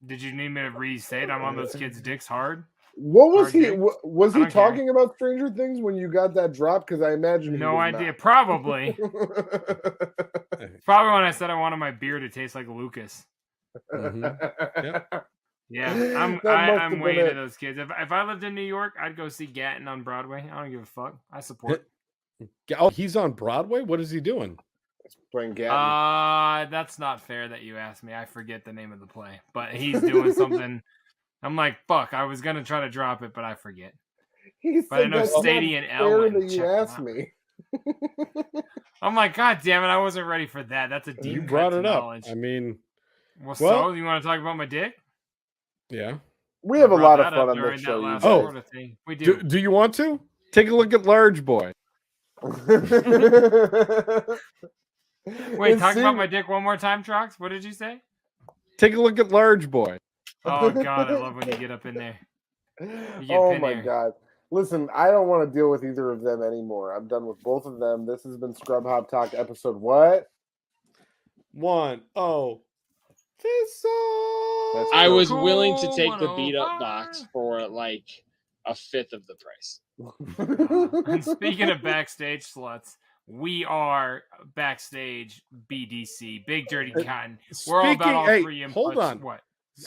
Did you need me to re-say it? I'm on those kids' dicks hard. What was he? Was he talking about Stranger Things when you got that drop? Because I imagine no idea. Probably. Probably when I said I wanted my beer to taste like Lucas. Yeah, I'm way into those kids. If I lived in New York, I'd go see Gatton on Broadway. I don't give a fuck. I support. Oh, he's on Broadway? What is he doing? Playing Gatton. That's not fair that you asked me. I forget the name of the play, but he's doing something. I'm like, fuck, I was going to try to drop it, but I forget. But I know Sadie and Ellen. That you asked me. I'm like, God damn it, I wasn't ready for that. That's a deep You brought it up. knowledge. I mean, well, so you want to talk about my dick? Yeah. We have a lot of fun on this show. Oh, we do. Do you want to? Take a look at Large Boy. Wait, talk about my dick one more time, Trox. What did you say? Take a look at Large Boy. Oh, God, I love when you get up in there. Oh, my God. Listen, I don't want to deal with either of them anymore. I'm done with both of them. This has been Scrub Hop Talk episode what? 1. Oh. I was willing to take the beat up box for like a fifth of the price. And speaking of backstage sluts, we are backstage BDC, Big Dirty Cotton. We're all about all three inputs. Hold on. What?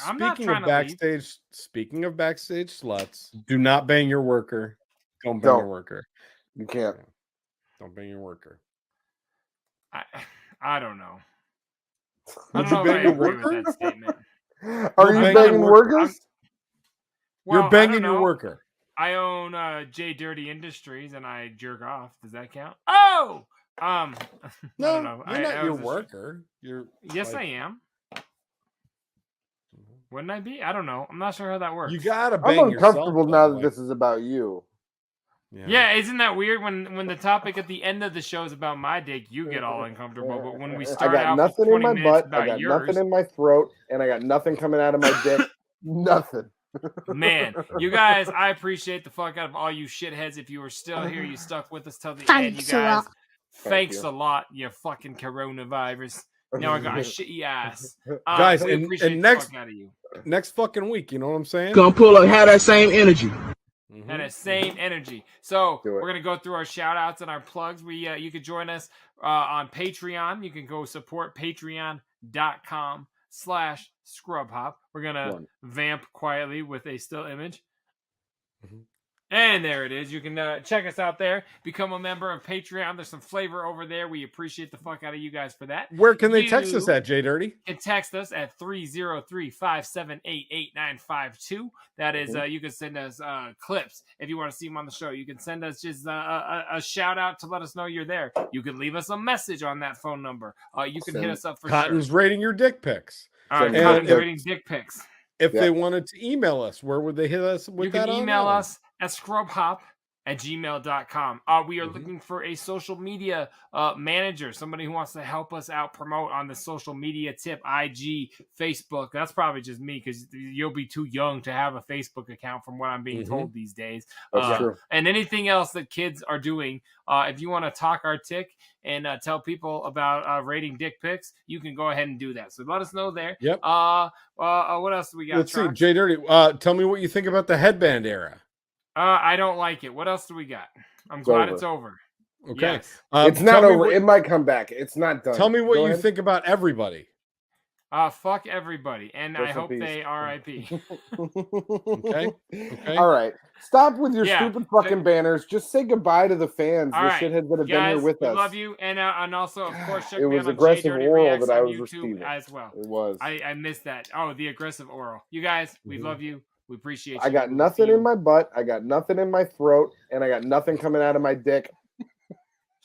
I'm not trying to leave. Speaking of backstage sluts, do not bang your worker. Don't bang your worker. You can't. Don't bang your worker. I don't know. Would I you don't know bang if I your agree worker? with that statement. Are you banging workers? You're banging your worker. I own JDirty Industries and I jerk off. Does that count? Oh, no, I don't know. You're not your worker. Yes, I am. Wouldn't I be? I don't know. I'm not sure how that works. You gotta bang I'm yourself. uncomfortable now that this is about you. Yeah, isn't that weird? When the topic at the end of the show is about my dick, you get all uncomfortable. But when we start I got out nothing with 20 in my minutes butt, about I got yours, nothing in my throat, and I got nothing coming out of my dick. Nothing. Man, you guys, I appreciate the fuck out of all you shitheads. If you were still here, you stuck with us till the end. You guys, thanks a lot, you fucking coronavirus. Now I got a shitty ass. Guys, we and appreciate next the fuck out of you. Next fucking week, you know what I'm saying? Gonna pull up, have that same energy. And the same energy. So we're gonna go through our shout outs and our plugs. You can join us on Patreon. You can go support patreon.com/scrubhop. We're gonna vamp quietly with a still image. And there it is. You can check us out there. Become a member of Patreon. There's some flavor over there. We appreciate the fuck out of you guys for that. Where can they text us at, JDirty? You can text us at 303-578-8952. That is, you can send us clips if you want to see them on the show. You can send us just a shout out to let us know you're there. You can leave us a message on that phone number. You can hit us up for Cotton's rating your dick pics. Cotton's rating dick pics. If they wanted to email us, where would they hit us with that? You can email us at scrubhop@gmail.com. We are looking for a social media manager, somebody who wants to help us out promote on the social media tip, IG, Facebook. That's probably just me because you'll be too young to have a Facebook account from what I'm being told these days. That's true. And anything else that kids are doing, if you want to talk our tick and tell people about rating dick pics, you can go ahead and do that. So let us know there. Yep. What else do we got? Let's see, Trox? JDirty. Tell me what you think about the headband era. I don't like it. What else do we got? I'm glad it's over. Okay. Yes. It's not over. It might come back. It's not done. Tell me what you think about everybody. Fuck everybody. And I hope they RIP. Okay. All right. Stop with your stupid fucking banners. Just say goodbye to the fans. All The right. shitheads that have been here with we us. love you. And also, of course, check It me was out on aggressive JDirty oral Reacts that I on was YouTube receiving. as well. It was. I missed that. Oh, the aggressive oral. You guys, we love you. We appreciate you. I got nothing in my butt. I got nothing in my throat. And I got nothing coming out of my dick.